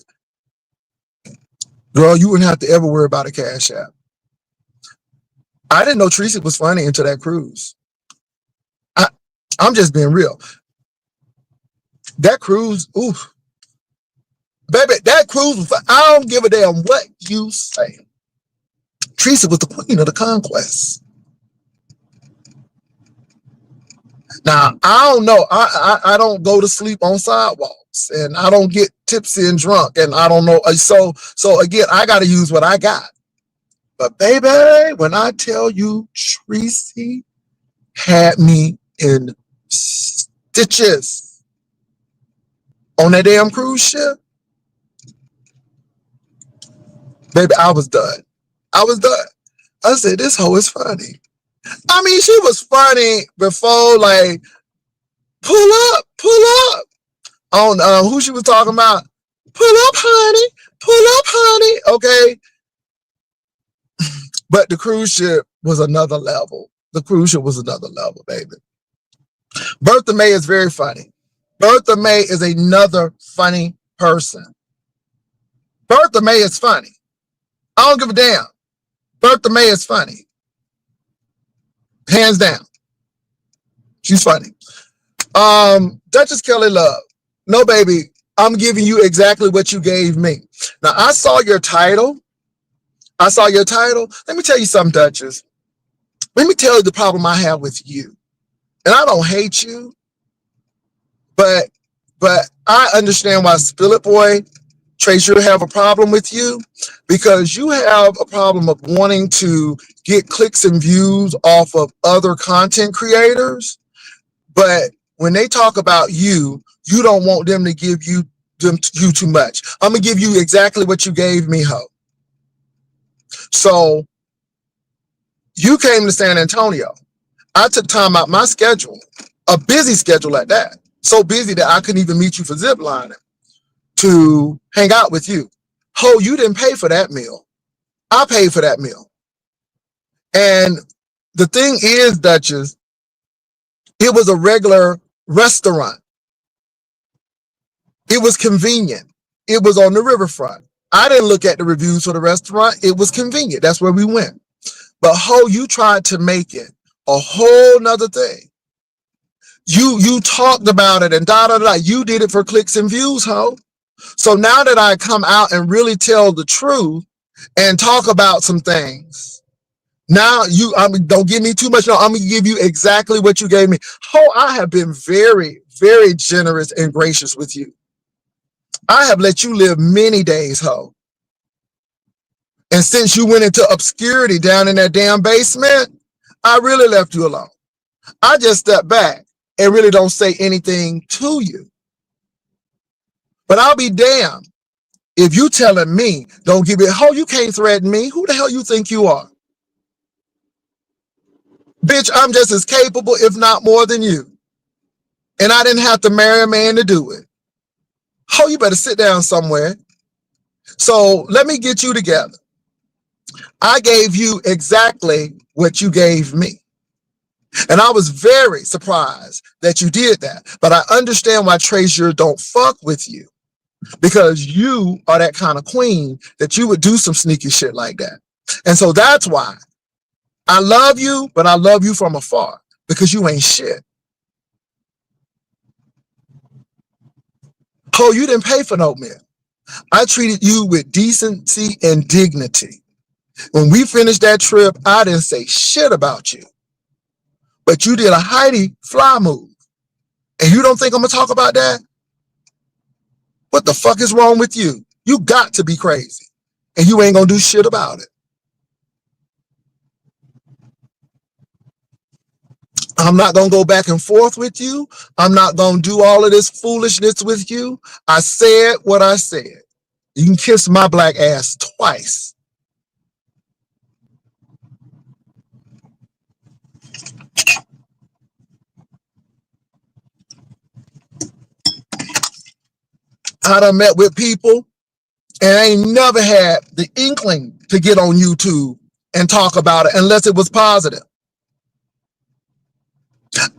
girl, you wouldn't have to ever worry about a cash app. I didn't know Teresa was funny until that cruise. I, I'm just being real. That cruise, ooh, baby, that cruise was fun. I don't give a damn what you say. Teresa was the queen of the conquest. Now, I don't know. I don't go to sleep on sidewalks, and I don't get tipsy and drunk, and I don't know. So again, I got to use what I got. But baby, when I tell you Tracy had me in stitches on that damn cruise ship, baby, I was done. I was done. I said, this hoe is funny. I mean, she was funny before, like, pull up, pull up. On who she was talking about. Pull up, honey. Pull up, honey. Okay. But the cruise ship was another level. The cruise ship was another level, baby. Bertha May is very funny. Bertha May is another funny person. Bertha May is funny. I don't give a damn. Bertha May is funny. Hands down. She's funny. Duchess Kelly Love. No, baby, I'm giving you exactly what you gave me. Now, I saw your title. Let me tell you something, Duchess. Let me tell you the problem I have with you. And I don't hate you, but I understand why Spill It Boy Trace, you have a problem with you, because you have a problem of wanting to get clicks and views off of other content creators. But when they talk about you, you don't want them to give you too much. I'm gonna give you exactly what you gave me, ho. So you came to San Antonio. I took time out my schedule, a busy schedule at that, so busy that I couldn't even meet you for zip lining to hang out with you. Ho, you didn't pay for that meal. I paid for that meal. And the thing is, Duchess, it was a regular restaurant. It was convenient. It was on the riverfront. I didn't look at the reviews for the restaurant. It was convenient. That's where we went. But ho, you tried to make it a whole nother thing. You talked about it and da da da. You did it for clicks and views, ho. So now that I come out and really tell the truth and talk about some things, now don't give me too much. No, I'm gonna give you exactly what you gave me. Ho, I have been very, very generous and gracious with you. I have let you live many days, ho. And since you went into obscurity down in that damn basement, I really left you alone. I just stepped back and really don't say anything to you. But I'll be damned if you telling me don't give it. Ho, you can't threaten me. Who the hell you think you are? Bitch, I'm just as capable, if not more than you. And I didn't have to marry a man to do it. Oh, you better sit down somewhere. So let me get you together. I gave you exactly what you gave me. And I was very surprised that you did that. But I understand why Treasure don't fuck with you. Because you are that kind of queen that you would do some sneaky shit like that. And so that's why I love you, but I love you from afar, because you ain't shit. Oh, you didn't pay for no meal. I treated you with decency and dignity. When we finished that trip, I didn't say shit about you. But you did a Heidi fly move. And you don't think I'm going to talk about that? What the fuck is wrong with you? You got to be crazy. And you ain't going to do shit about it. I'm not going to go back and forth with you. I'm not going to do all of this foolishness with you. I said what I said. You can kiss my black ass twice. I done met with people and I ain't never had the inkling to get on YouTube and talk about it unless it was positive.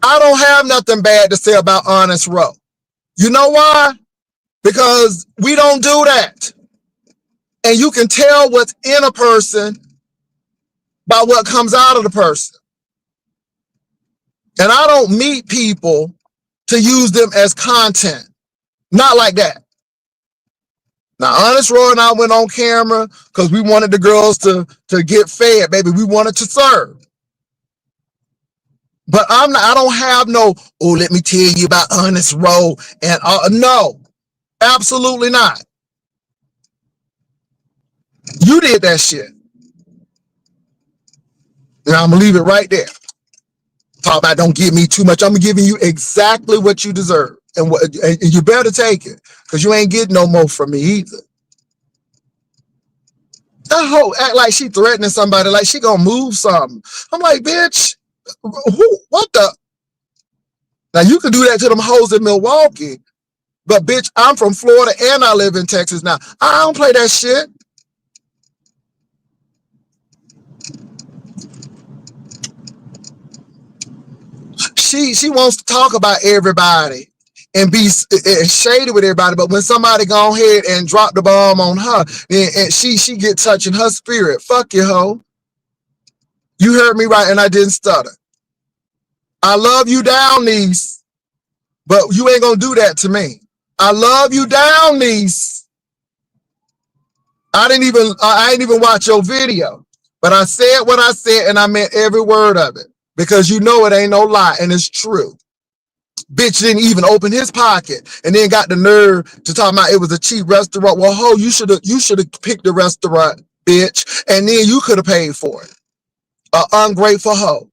I don't have nothing bad to say about Honest Row. You know why? Because we don't do that. And you can tell what's in a person by what comes out of the person. And I don't meet people to use them as content. Not like that. Now, Honest Roy and I went on camera because we wanted the girls to get fed, baby. We wanted to serve. But I don't have no, oh, let me tell you about Honest Roy. And no, absolutely not. You did that shit. And I'm going to leave it right there. Talk about don't give me too much. I'm giving you exactly what you deserve. And you better take it, because you ain't getting no more from me either. That hoe act like she threatening somebody, like she gonna move something. I'm like, bitch, what the? Now you can do that to them hoes in Milwaukee, but bitch, I'm from Florida and I live in Texas now. I don't play that shit. She wants to talk about everybody and be shady with everybody, but when somebody go ahead and drop the bomb on her, and she get touching her spirit. Fuck you, hoe. You heard me right, and I didn't stutter. I love you down, niece, but you ain't gonna do that to me. I love you down, niece. I ain't even watch your video, but I said what I said, and I meant every word of it, because you know it ain't no lie, and it's true. Bitch didn't even open his pocket, and then got the nerve to talk about it was a cheap restaurant. Well, ho, you should have picked the restaurant, bitch, and then you could have paid for it. Ungrateful hoe.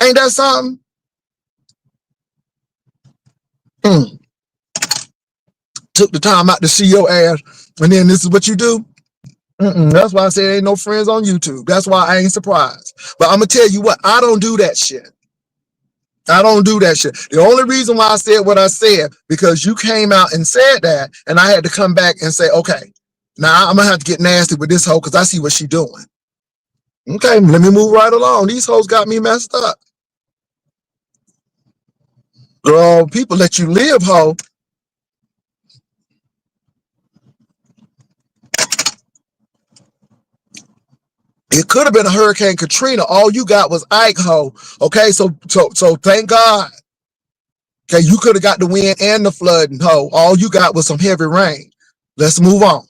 Ain't that something? Took the time out to see your ass, and then this is what you do? That's why I say ain't no friends on YouTube. That's why I ain't surprised. But I'm gonna tell you what, I don't do that shit. I don't do that shit. The only reason why I said what I said, because you came out and said that, and I had to come back and say, okay, now I'm gonna have to get nasty with this hoe because I see what she doing. Okay, let me move right along. These hoes got me messed up. Girl, people let you live, hoe. It could have been a Hurricane Katrina. All you got was Ike, ho. Okay, so thank God. Okay, you could have got the wind and the flooding, ho. All you got was some heavy rain. Let's move on.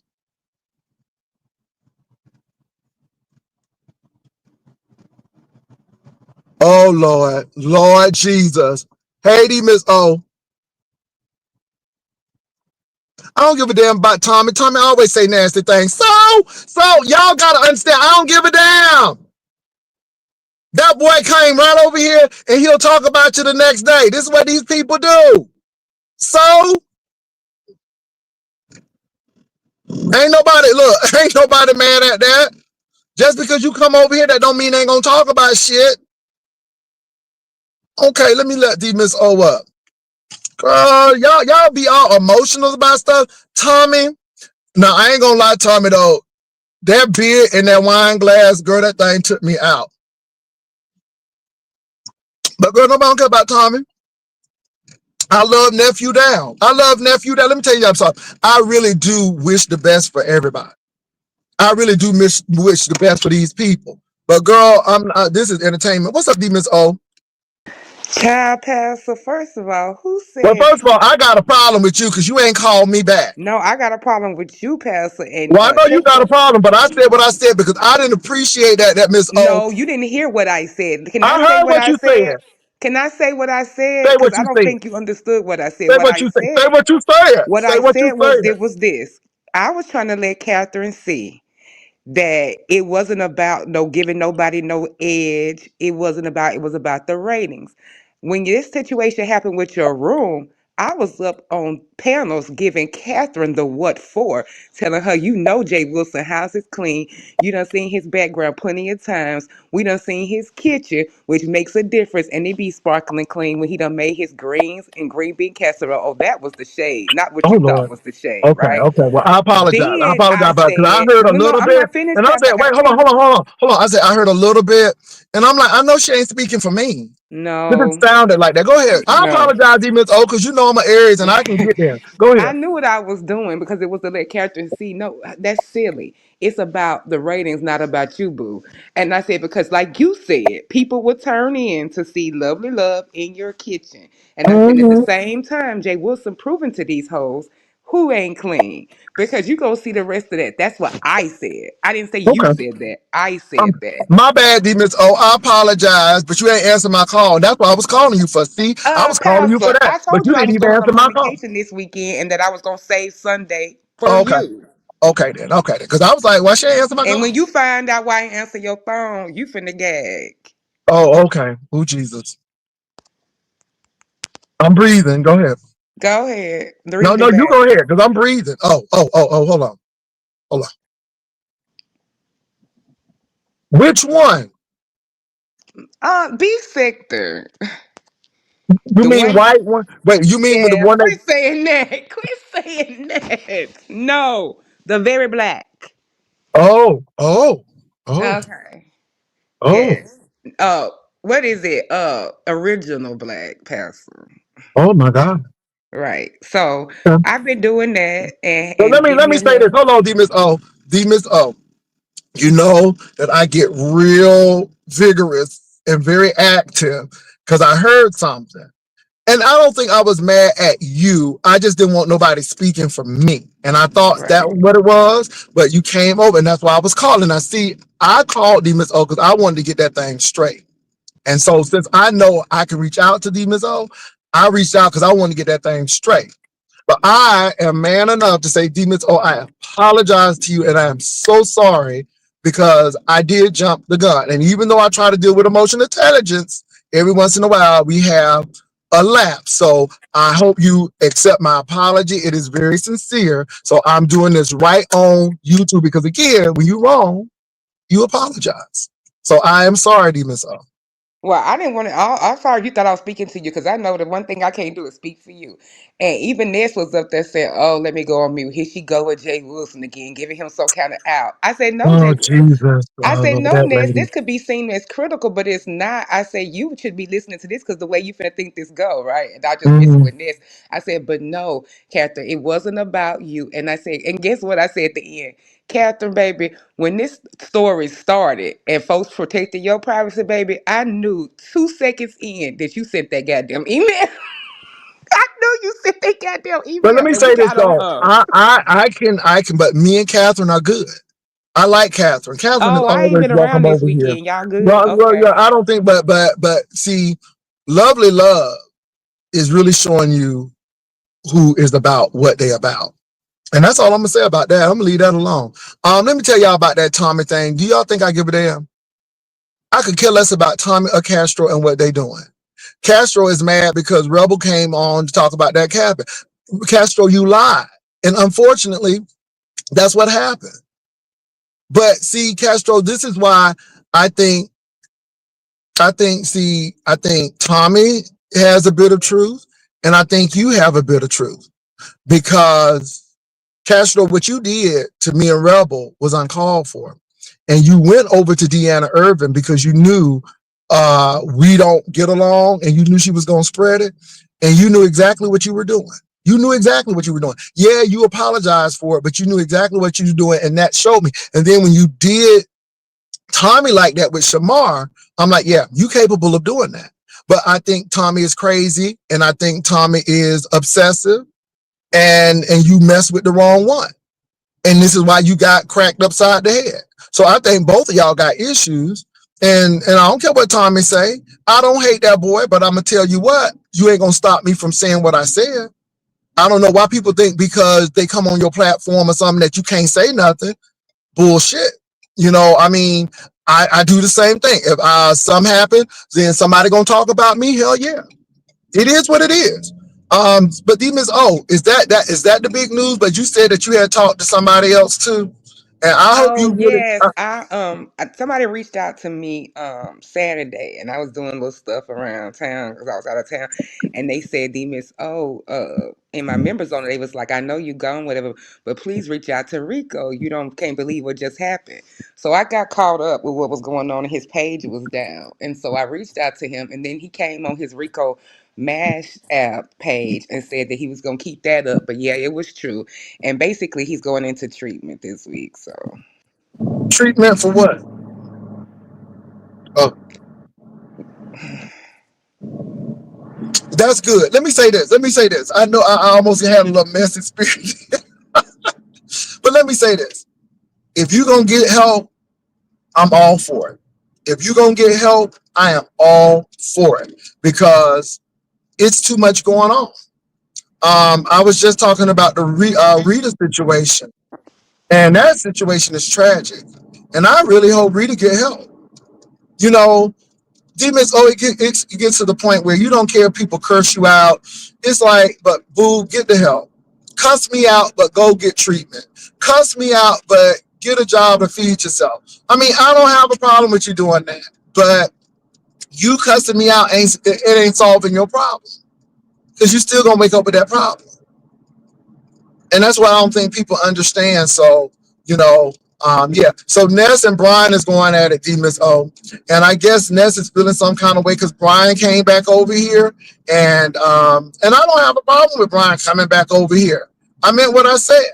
Oh, Lord Jesus. Hey, Miss O. I don't give a damn about Tommy. Tommy always say nasty things. So y'all gotta understand, I don't give a damn. That boy came right over here and he'll talk about you the next day. This is what these people do. So ain't nobody mad at that. Just because you come over here, that don't mean they ain't gonna talk about shit. Okay, let me let D Miss O up. Girl, y'all be all emotional about stuff. Tommy, now I ain't gonna lie, Tommy, though. That beer in that wine glass, girl, that thing took me out. But girl, nobody don't care about Tommy. I love Nephew down. Let me tell you something. I really do wish the best for everybody. I really do wish the best for these people. But girl, this is entertainment. What's up, D Miss O? Child Pastor, first of all, who Well, said? first of all, I got a problem with you because you ain't called me back. No, I got a problem with you, Pastor. And Well, I know you take got a the. problem, but I said what I said because I didn't appreciate that Miss O. No, you didn't hear what I said. Can I I say heard what what I you said? said. Can I say what I said? Say Because what I you don't said. think you understood what I said. Say What what I you say. Say said, what you said. what Say I what you said was said. it was this. I was trying to let Catherine see that it wasn't about no giving nobody no edge. It was about the ratings. When this situation happened with your room, I was up on panels giving Catherine the what for, telling her, you know, Jay Wilson house is clean. You done seen his background plenty of times. We done seen his kitchen, which makes a difference, and it be sparkling clean when he done made his greens and green bean casserole. Oh, that was the shade, not what Oh you thought Lord. was the shade, Okay, right? okay. Well, I apologize. I Then I apologize, because I said, heard a no, no, little I'm bit, not finished, and I Pastor. said, I wait, got hold on, plenty. hold on, hold on, hold on. I said I heard a little bit, and I'm like, I know she ain't speaking for me. Because it No, sounded like that. Go ahead. I no. apologize, D Miss O, because you know I'm an Aries and I can get there. Go I ahead. knew what I was doing because it was to let character see. No, that's silly. It's about the ratings, not about you, boo. And I said because, like you said, people will turn in to see Lovely Love in your kitchen. And I said at the Mm-hmm. same time, Jay Wilson proving to these hoes who ain't clean because you go see the rest of that. That's what I said. I didn't say you Okay. said that. I Um, said that. my bad, D Miss O. I apologize, but you ain't answer my call. That's what I was calling you for. See, I was calling you for Pastor, that, I but told you you I didn't was even going answer on my call. vacation this weekend and that I was gonna save Sunday for Okay. you. Okay then. Okay then. Because I was like, why she ain't answer my And call? when you find out why I ain't answer your phone, you finna gag. Oh, okay. Oh, Jesus. I'm breathing. Go ahead. Go ahead, No, read no, it you back. go ahead because I'm breathing. Oh, hold on. Hold on. Which one? Beef sector. You The mean one, white one? Wait, you mean with the yeah, one that? quit saying that. Quit saying that. No, the very black. Oh, oh, oh, Okay. oh, Yes. Uh, what is it? Original black pastor. oh my God. Right. So Okay. I've been doing that and So let and me getting let me your say this. hair. Hold on, D Miss O. D Miss O. You know that I get real vigorous and very active because I heard something. And I don't think I was mad at you. I just didn't want nobody speaking for me. And I thought that was Right. what it was. But you came over, and that's why I was calling. I see, I called D Miss O because I wanted to get that thing straight. And so since I know I can reach out to D Miss O, I reached out because I wanted to get that thing straight. But I am man enough to say, Demons, oh, I apologize to you and I am so sorry because I did jump the gun. And even though I try to deal with emotional intelligence, every once in a while we have a lapse. So I hope you accept my apology. It is very sincere. So I'm doing this right on YouTube because again, when you're wrong, you apologize. So I am sorry, Demons. Well, I didn't want to. I'm sorry you thought I was speaking to you because I know the one thing I can't do is speak for you. And even Ness was up there saying, "Oh, let me go on mute. Here she go with Jay Wilson again, giving him some kind of out." I said, "No, Oh, Jay. Jesus. I Oh, said, Lord, no, that Ness, lady. this could be seen as critical, but it's not. I said, you should be listening to this because the way you finna think this go, right? And I just messing Mm. with Ness. I said, but no, Catherine, it wasn't about you. And I said, and guess what I said at the end? Catherine, baby, when this story started and folks protected your privacy, baby, I knew 2 seconds in that you sent that goddamn email. I knew you sent that goddamn But let email me and we say this got on though. her. I can, but me and Catherine are good. I like Catherine. Catherine is Oh, I ain't always been around welcome this over here. weekend. Y'all good? Well, yeah, Okay. I don't think, but see, Lovely Love is really showing you who is about what they about. And that's all I'm gonna say about that. I'm gonna leave that alone. Let me tell y'all about that Tommy thing. Do y'all think I give a damn? I could care less about Tommy or Castro and what they doing. Castro is mad because Rebel came on to talk about that cabin. Castro, you lied. And unfortunately, that's what happened. But see, Castro, this is why I think, I think Tommy has a bit of truth, and I think you have a bit of truth. Because Castro, what you did to me and Rebel was uncalled for. And you went over to Deanna Irvin because you knew we don't get along and you knew she was going to spread it. And you knew exactly what you were doing. You knew exactly what you were doing. Yeah, you apologized for it, but you knew exactly what you were doing. And that showed me. And then when you did Tommy like that with Shamar, I'm like, yeah, you capable of doing that. But I think Tommy is crazy. And I think Tommy is obsessive and you mess with the wrong one. And this is why you got cracked upside the head. So I think both of y'all got issues. And I don't care what Tommy say. I don't hate that boy, but I'm gonna tell you what, you ain't gonna stop me from saying what I said. I don't know why people think because they come on your platform or something that you can't say nothing. Bullshit. You know, I mean, I do the same thing. If something happen, then somebody gonna talk about me. Hell yeah. It is what it is. But Demons, oh, is that the big news? But you said that you had talked to somebody else too, And I hope Oh you really. yes, somebody reached out to me Saturday, and I was doing little stuff around town because I was out of town, and they said, "D Miss O, in my members on it, they was like, I know you gone, whatever, but please reach out to Rico. You don't can't believe what just happened." So I got caught up with what was going on, and his page was down, and so I reached out to him, and then he came on his Rico Mash app page and said that he was gonna keep that up. But yeah, it was true, and basically he's going into treatment this week, so. treatment for what? Oh, that's good. Let me say this. Let me say this. I know I almost had a little mess experience, but let me say this. If you're gonna get help, I'm all for it. If you're gonna get help, I am all for it because it's too much going on. I was just talking about the Rita situation, and that situation is tragic. And I really hope Rita get help. You know, demons. Oh, it gets to the point where you don't care if people curse you out. It's like, but boo, get the help. Cuss me out, but go get treatment. Cuss me out, but get a job and feed yourself. I mean, I don't have a problem with you doing that, but you cussing me out it ain't solving your problem because you still gonna wake up with that problem. And that's why I don't think people understand. So, you know, yeah. So Ness and Brian is going at it, D Miss O. And I guess Ness is feeling some kind of way because Brian came back over here. And I don't have a problem with Brian coming back over here. I meant what I said.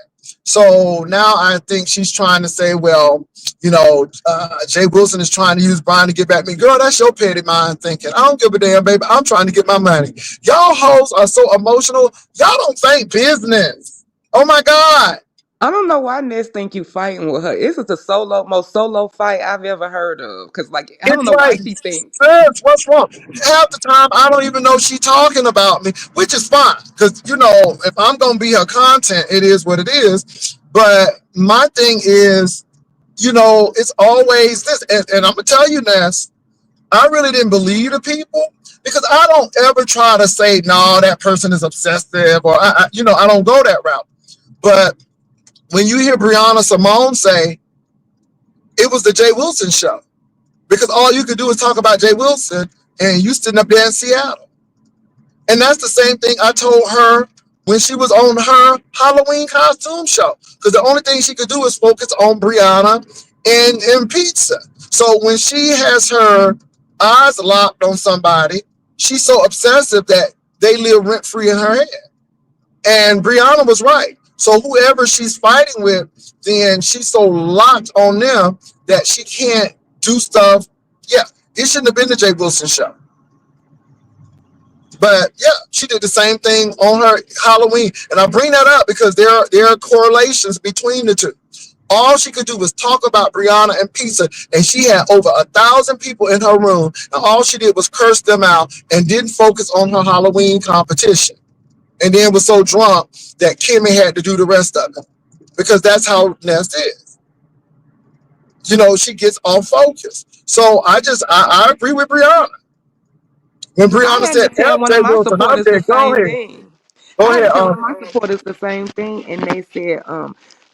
So now I think she's trying to say, well, Jay Wilson is trying to use Brian to get back me. Girl, that's your petty mind thinking. I don't give a damn, baby. I'm trying to get my money. Y'all hoes are so emotional. Y'all don't think business. Oh my God. I don't know why Ness think you fighting with her. This is the most solo fight I've ever heard of. Cause like I don't It's know why like, she think. sis, what's wrong? Half the time, I don't even know she talking about me, which is fine. Because, if I'm going to be her content, it is what it is. But my thing is, it's always this. And I'm going to tell you, Ness, I really didn't believe the people because I don't ever try to say, no, that person is obsessive or, I don't go that route. But when you hear Brianna Simone say, it was the Jay Wilson show, because all you could do is talk about Jay Wilson and you sitting up there in Seattle. And that's the same thing I told her when she was on her Halloween costume show. Because the only thing she could do is focus on Brianna and pizza. So when she has her eyes locked on somebody, she's so obsessive that they live rent free in her head. And Brianna was right. So whoever she's fighting with, then she's so locked on them that she can't do stuff. Yeah, it shouldn't have been the Jay Wilson show. But yeah, she did the same thing on her Halloween. And I bring that up because there are correlations between the two. All she could do was talk about Brianna and pizza, and she had over 1,000 people in her room, and all she did was curse them out and didn't focus on her Halloween competition. And then was so drunk that Kimmy had to do the rest of it because that's how Nest is. She gets off focus. So I agree with Brianna. When I Brianna had to said tell one of FJ my Wilson, I supporters the said, go same ahead. thing. Go I had to ahead. tell one of my supporters the same thing, and they said,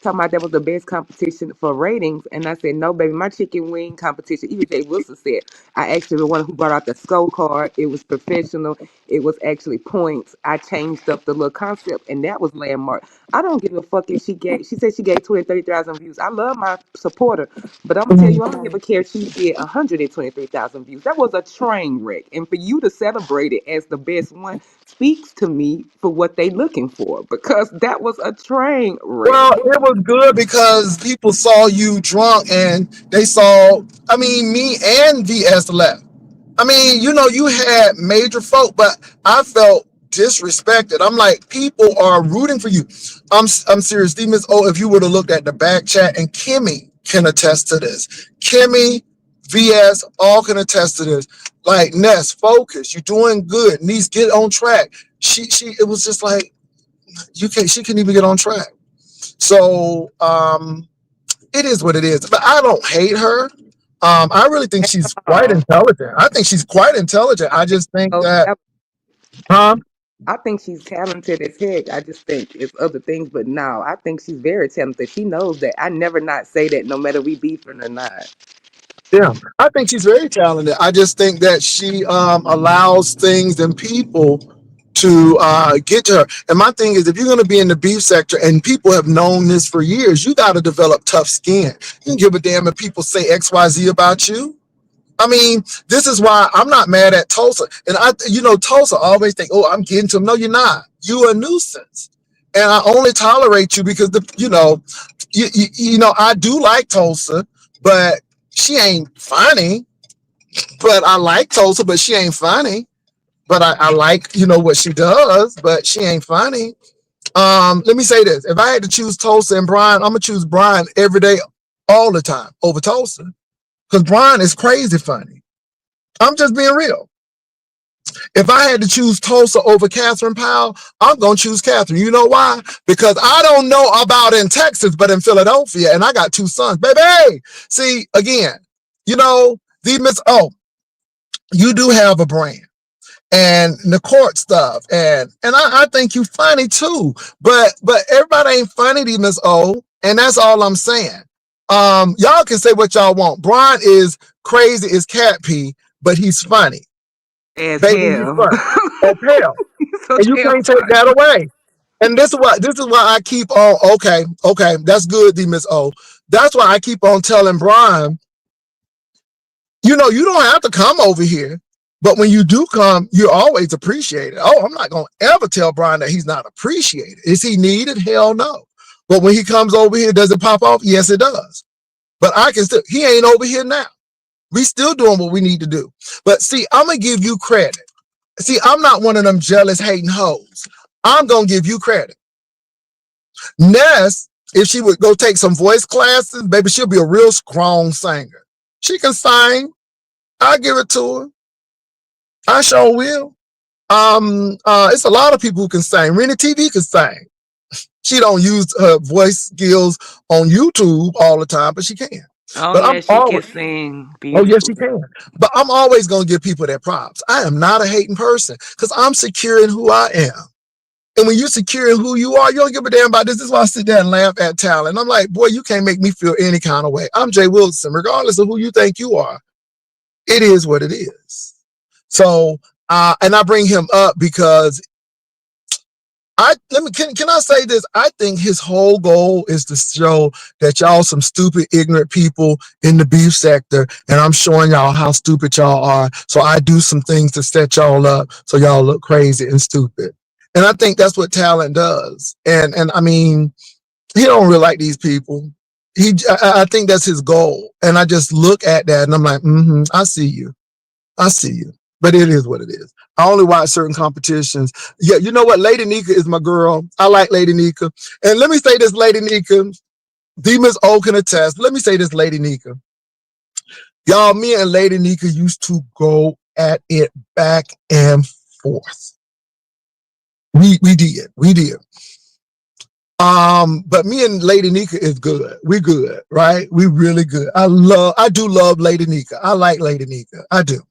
talking about that was the best competition for ratings, and I said, no, baby, my chicken wing competition. Even Jay Wilson said, I actually the one who brought out the scorecard. It was professional. It was actually points. I changed up the little concept, and that was landmark. I don't give a fuck if she gave. She said she gave 20, 30,000 views. I love my supporter, but I'm gonna tell you, I don't give a care if she did 123,000 views. That was a train wreck, and for you to celebrate it as the best one speaks to me for what they looking for because that was a train wreck. Well, it was good because people saw you drunk and they saw, I mean, me and VS left. I mean, you had major folk, but I felt disrespected. I'm like, people are rooting for you. I'm serious. Demons. Oh, if you would have looked at the back chat, and Kimmy can attest to this. Kimmy, VS, all can attest to this. Like, Ness, focus. You're doing good. Niece, get on track. It was just like, she couldn't even get on track. So, it is what it is. But I don't hate her. I really think she's quite Oh, intelligent. I think she's quite intelligent. I just think so that, that huh? I think she's talented as heck. I just think it's other things, but no, I think she's very talented. She knows that. I never not say that, no matter we beefing or not. Yeah, I think she's very talented. I just think that she allows things and people to get to her. And my thing is, if you're going to be in the beef sector, and people have known this for years, you got to develop tough skin. You can give a damn if people say X, Y, Z about you. I mean, this is why I'm not mad at Tulsa. And Tulsa always think, oh, I'm getting to him. No, you're not. You a nuisance. And I only tolerate you because I do like Tulsa, but she ain't funny. But I like Tulsa, but she ain't funny. But I like, what she does, but she ain't funny. Let me say this. If I had to choose Tulsa and Brian, I'm gonna choose Brian every day, all the time, over Tulsa. Because Brian is crazy funny. I'm just being real. If I had to choose Tulsa over Catherine Powell, I'm going to choose Catherine. You know why? Because I don't know about in Texas, but in Philadelphia, and I got two sons. Baby, see, again, the Miss, oh, you do have a brand. And the court stuff, and I think you funny too, but everybody ain't funny to Miss O, and that's all I'm saying. Y'all can say what y'all want. Brian is crazy as cat pee, but he's funny. As Baby, he's hell. funny as hell, He's so and you damn can't take funny. that away. And this is why I keep on. Okay, that's good, D Miss O. That's why I keep on telling Brian, you don't have to come over here, but when you do come, you're always appreciated. Oh, I'm not gonna ever tell Brian that he's not appreciated. Is he needed? Hell no. But when he comes over here, does it pop off? Yes, it does. But I can still. He ain't over here now. We still doing what we need to do. But see, I'm gonna give you credit. See, I'm not one of them jealous, hating hoes. I'm gonna give you credit. Ness, if she would go take some voice classes, baby, she'll be a real strong singer. She can sing. I give it to her. I sure will. It's a lot of people who can sing. Rena TV can sing. She don't use her voice skills on YouTube all the time, but she can. Oh But I'm yeah, she can always, sing oh yes, she beautifully. can. But I'm always gonna give people their props. I am not a hating person because I'm secure in who I am. And when you're secure in who you are, you don't give a damn about this. This is why I sit there and laugh at talent. I'm like, boy, you can't make me feel any kind of way. I'm Jay Wilson, regardless of who you think you are. It is what it is. So, and I bring him up because can I say this? I think his whole goal is to show that y'all some stupid, ignorant people in the beef sector, and I'm showing y'all how stupid y'all are. So I do some things to set y'all up so y'all look crazy and stupid. And I think that's what talent does. And I mean, he don't really like these people. I think that's his goal. And I just look at that and I'm like, I see you. I see you. But it is what it is. I only watch certain competitions. Yeah, you know what? Lady Nika is my girl. I like Lady Nika. And let me say this, Lady Nika. Demons O can attest. Let me say this, Lady Nika. Y'all, me and Lady Nika used to go at it back and forth. We did. We did. But me and Lady Nika is good. We good, right? We really good. I do love Lady Nika. I like Lady Nika. I do.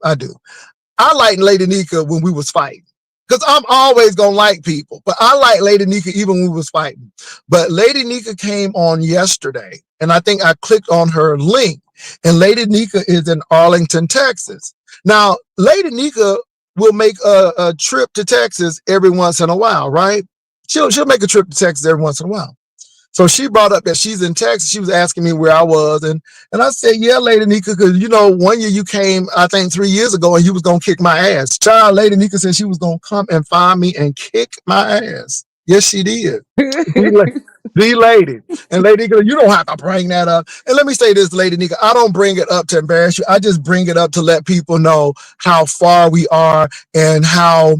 I like Lady Nika when we was fighting. Because I'm always gonna like people. But I like Lady Nika even when we was fighting. But Lady Nika came on yesterday, and I think I clicked on her link. And Lady Nika is in Arlington, Texas. Now, Lady Nika will make a trip to Texas every once in a while, right? She'll make a trip to Texas every once in a while. So she brought up that she's in Texas. She was asking me where I was. And I said, yeah, Lady Nika, because, one year you came, I think 3 years ago, and you was going to kick my ass. Child, Lady Nika said she was going to come and find me and kick my ass. Yes, she did. The lady. And Lady Nika, you don't have to bring that up. And let me say this, Lady Nika, I don't bring it up to embarrass you. I just bring it up to let people know how far we are and how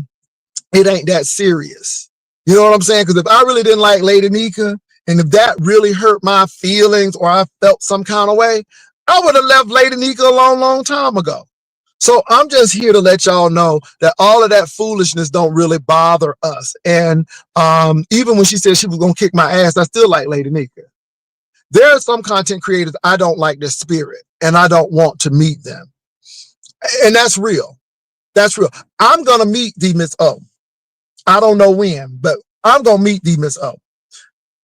it ain't that serious. You know what I'm saying? Because if I really didn't like Lady Nika, and if that really hurt my feelings or I felt some kind of way, I would have left Lady Nika a long, long time ago. So I'm just here to let y'all know that all of that foolishness don't really bother us. And even when she said she was going to kick my ass, I still like Lady Nika. There are some content creators I don't like their spirit, and I don't want to meet them. And that's real. That's real. I'm going to meet the Miss O. I don't know when, but I'm gonna meet D Miss O.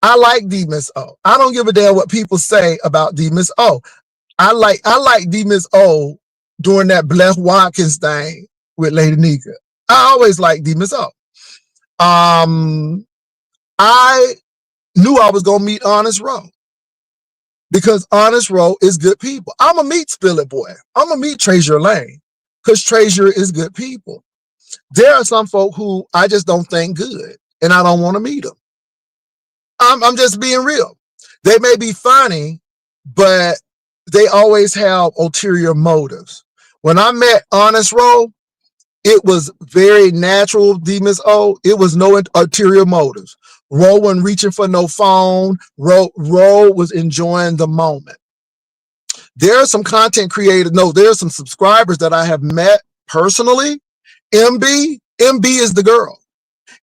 I like D Miss O. I don't give a damn what people say about D Miss O. I like D Miss O doing that Bless Watkins thing with Lady Nika. I always like D Miss O. I knew I was gonna meet Honest Row because Honest Row is good people. I'm gonna meet Spill It Boy. I'm gonna meet Treasure Lane because Treasure is good people. There are some folk who I just don't think good, and I don't want to meet them. I'm just being real. They may be funny, but they always have ulterior motives. When I met Honest Row, it was very natural, D Miss O. It was no ulterior motives. Ro wasn't reaching for no phone. Ro was enjoying the moment. There are some content creators, no, there are some subscribers that I have met personally. MB is the girl.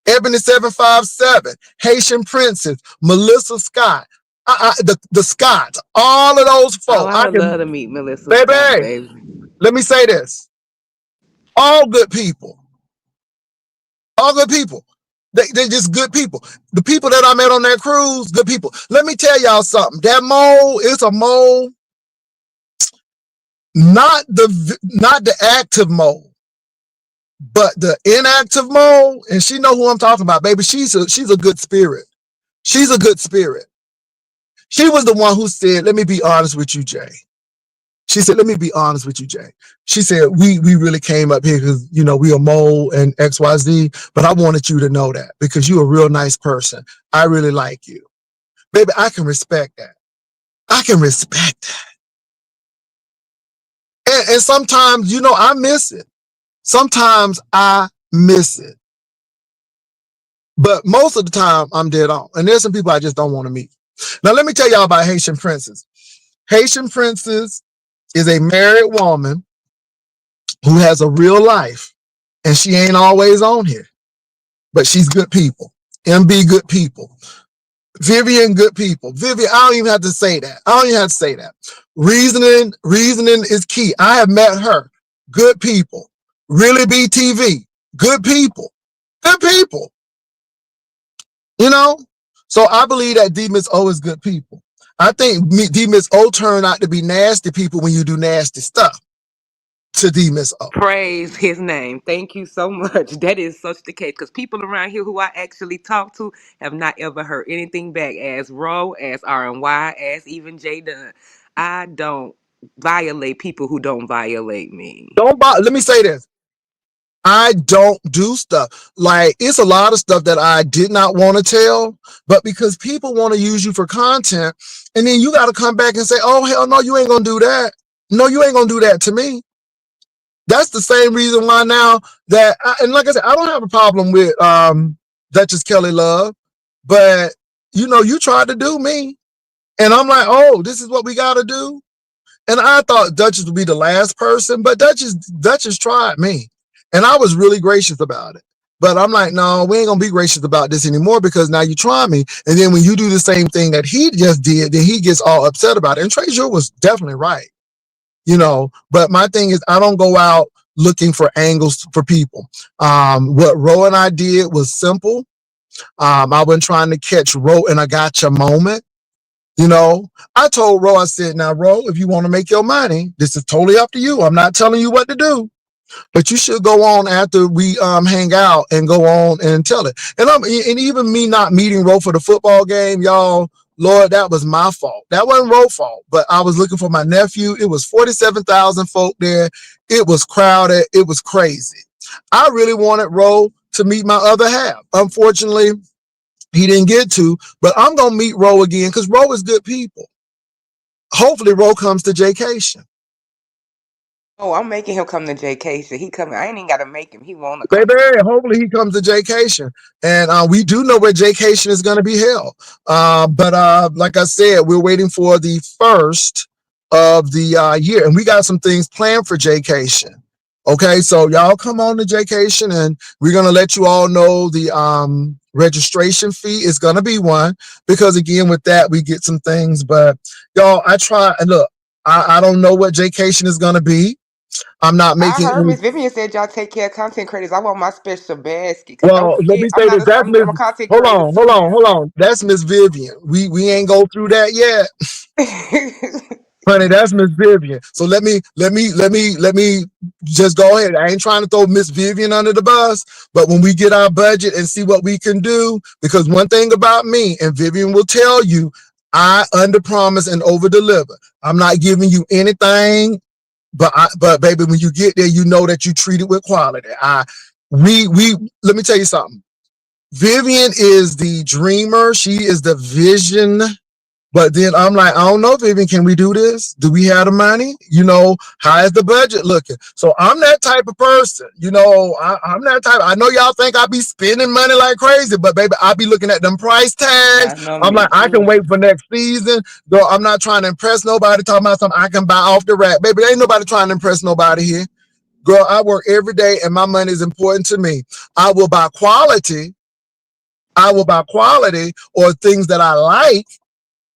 Ebony 757, Haitian Princess, Melissa Scott, the Scotts, all of those Oh, folk. I I would love can, to meet Melissa Scott, baby, baby. let me say this. All good people. All good people. They're just good people. The people that I met on that cruise, good people. Let me tell y'all something. That mole is a mole, not the active mole, but the inactive mole. And she know who I'm talking about, baby. She's a good spirit. She's a good spirit. She was the one who said, let me be honest with you, Jay. She said, let me be honest with you, Jay. She said, we really came up here because, we a mole and XYZ, but I wanted you to know that because you're a real nice person. I really like you. Baby, I can respect that. I can respect that. And sometimes, I miss it. Sometimes I miss it. But most of the time, I'm dead on. And there's some people I just don't want to meet. Now, let me tell y'all about Haitian Princess. Haitian Princess is a married woman who has a real life, and she ain't always on here, but she's good people. MB, good people. Vivian, good people. Vivian, I don't even have to say that. Reasoning is key. I have met her. Good people. Really BTV. Good people. Good people. So I believe that D Miss O is good people. I think D Miss O turned out to be nasty people when you do nasty stuff to D Miss O. Praise his name. Thank you so much. That is such the case because people around here who I actually talk to have not ever heard anything back as Ro, as R&Y, as even J Dunn. I don't violate people who don't violate me. Let me say this. I don't do stuff. Like, it's a lot of stuff that I did not want to tell, but because people want to use you for content, and then you got to come back and say, oh, hell no, you ain't going to do that. No, you ain't going to do that to me. That's the same reason why now and like I said, I don't have a problem with Duchess Kelly Love, but you tried to do me. And I'm like, oh, this is what we got to do. And I thought Duchess would be the last person, but Duchess tried me. And I was really gracious about it. But I'm like, no, we ain't gonna be gracious about this anymore because now you try me. And then when you do the same thing that he just did, then he gets all upset about it. And Treasure was definitely right. But my thing is I don't go out looking for angles for people. What Ro and I did was simple. I wasn't trying to catch Ro in a gotcha moment. I told Ro, I said, now, Ro, if you want to make your money, this is totally up to you. I'm not telling you what to do, but you should go on after we hang out and go on and tell it. And even me not meeting Ro for the football game, y'all, Lord, that was my fault. That wasn't Ro's fault, but I was looking for my nephew. It was 47,000 folk there. It was crowded. It was crazy. I really wanted Ro to meet my other half. Unfortunately, he didn't get to, but I'm going to meet Ro again because Ro is good people. Hopefully, Ro comes to Jaycation. Oh, I'm making him come to JK. He coming. I ain't even got to make him. He want to come. Baby, hopefully he comes to Jaycation. And we do know where Jaycation is going to be held. But like I said, we're waiting for the first of the year. And we got some things planned for Jaycation. Okay, so y'all come on to Jaycation and we're going to let you all know the registration fee is going to be one. Because again, with that, we get some things. But y'all, I try, and look, I don't know what Jaycation is going to be. I'm not I making heard any. Miss Vivian said y'all take care of content creators. I want my special basket because don't Well, let forget me say this. That's I'm Miss. a content Hold creator on, hold too on, hold now. on. That's Miss Vivian. We ain't go through that yet. Honey, that's Miss Vivian. So let me just go ahead. I ain't trying to throw Miss Vivian under the bus, but when we get our budget and see what we can do, because one thing about me, and Vivian will tell you, I under promise and over deliver. I'm not giving you anything, but baby, when you get there, you know that you treat it with quality. We let me tell you something. Vivian is the dreamer. She is the vision, but then I'm like, I don't know, Vivian, can we do this? Do we have the money? How is the budget looking? So I'm that type of person. I'm that type. I know y'all think I be spending money like crazy, but baby, I be looking at them price tags. I know I'm me like, I can too. wait for next season. Though I'm not trying to impress nobody, talking about something I can buy off the rack. Baby, there ain't nobody trying to impress nobody here. Girl, I work every day and my money is important to me. I will buy quality. I will buy quality or things that I like,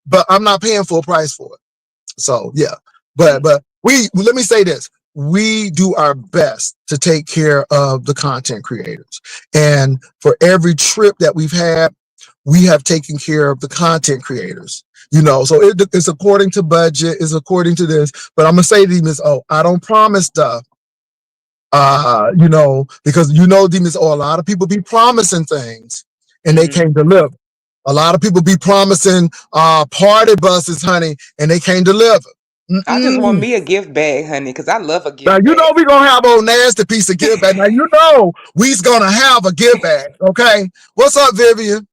but I'm not paying full price for it. So yeah, but we let me say this: we do our best to take care of the content creators, and for every trip that we've had, we have taken care of the content creators. So it's according to budget, it's according to this. But I'm gonna say to you, Miss O, I don't promise stuff. Because Demons, a lot of people be promising things and they can't Mm. deliver. A lot of people be promising party buses, honey, and they can't deliver. I just want Mm-mm. me a gift bag, honey, because I love a Now gift bag. we gonna have old nasty piece of gift bag. Now we's gonna have a gift bag. Okay, what's up, Vivian?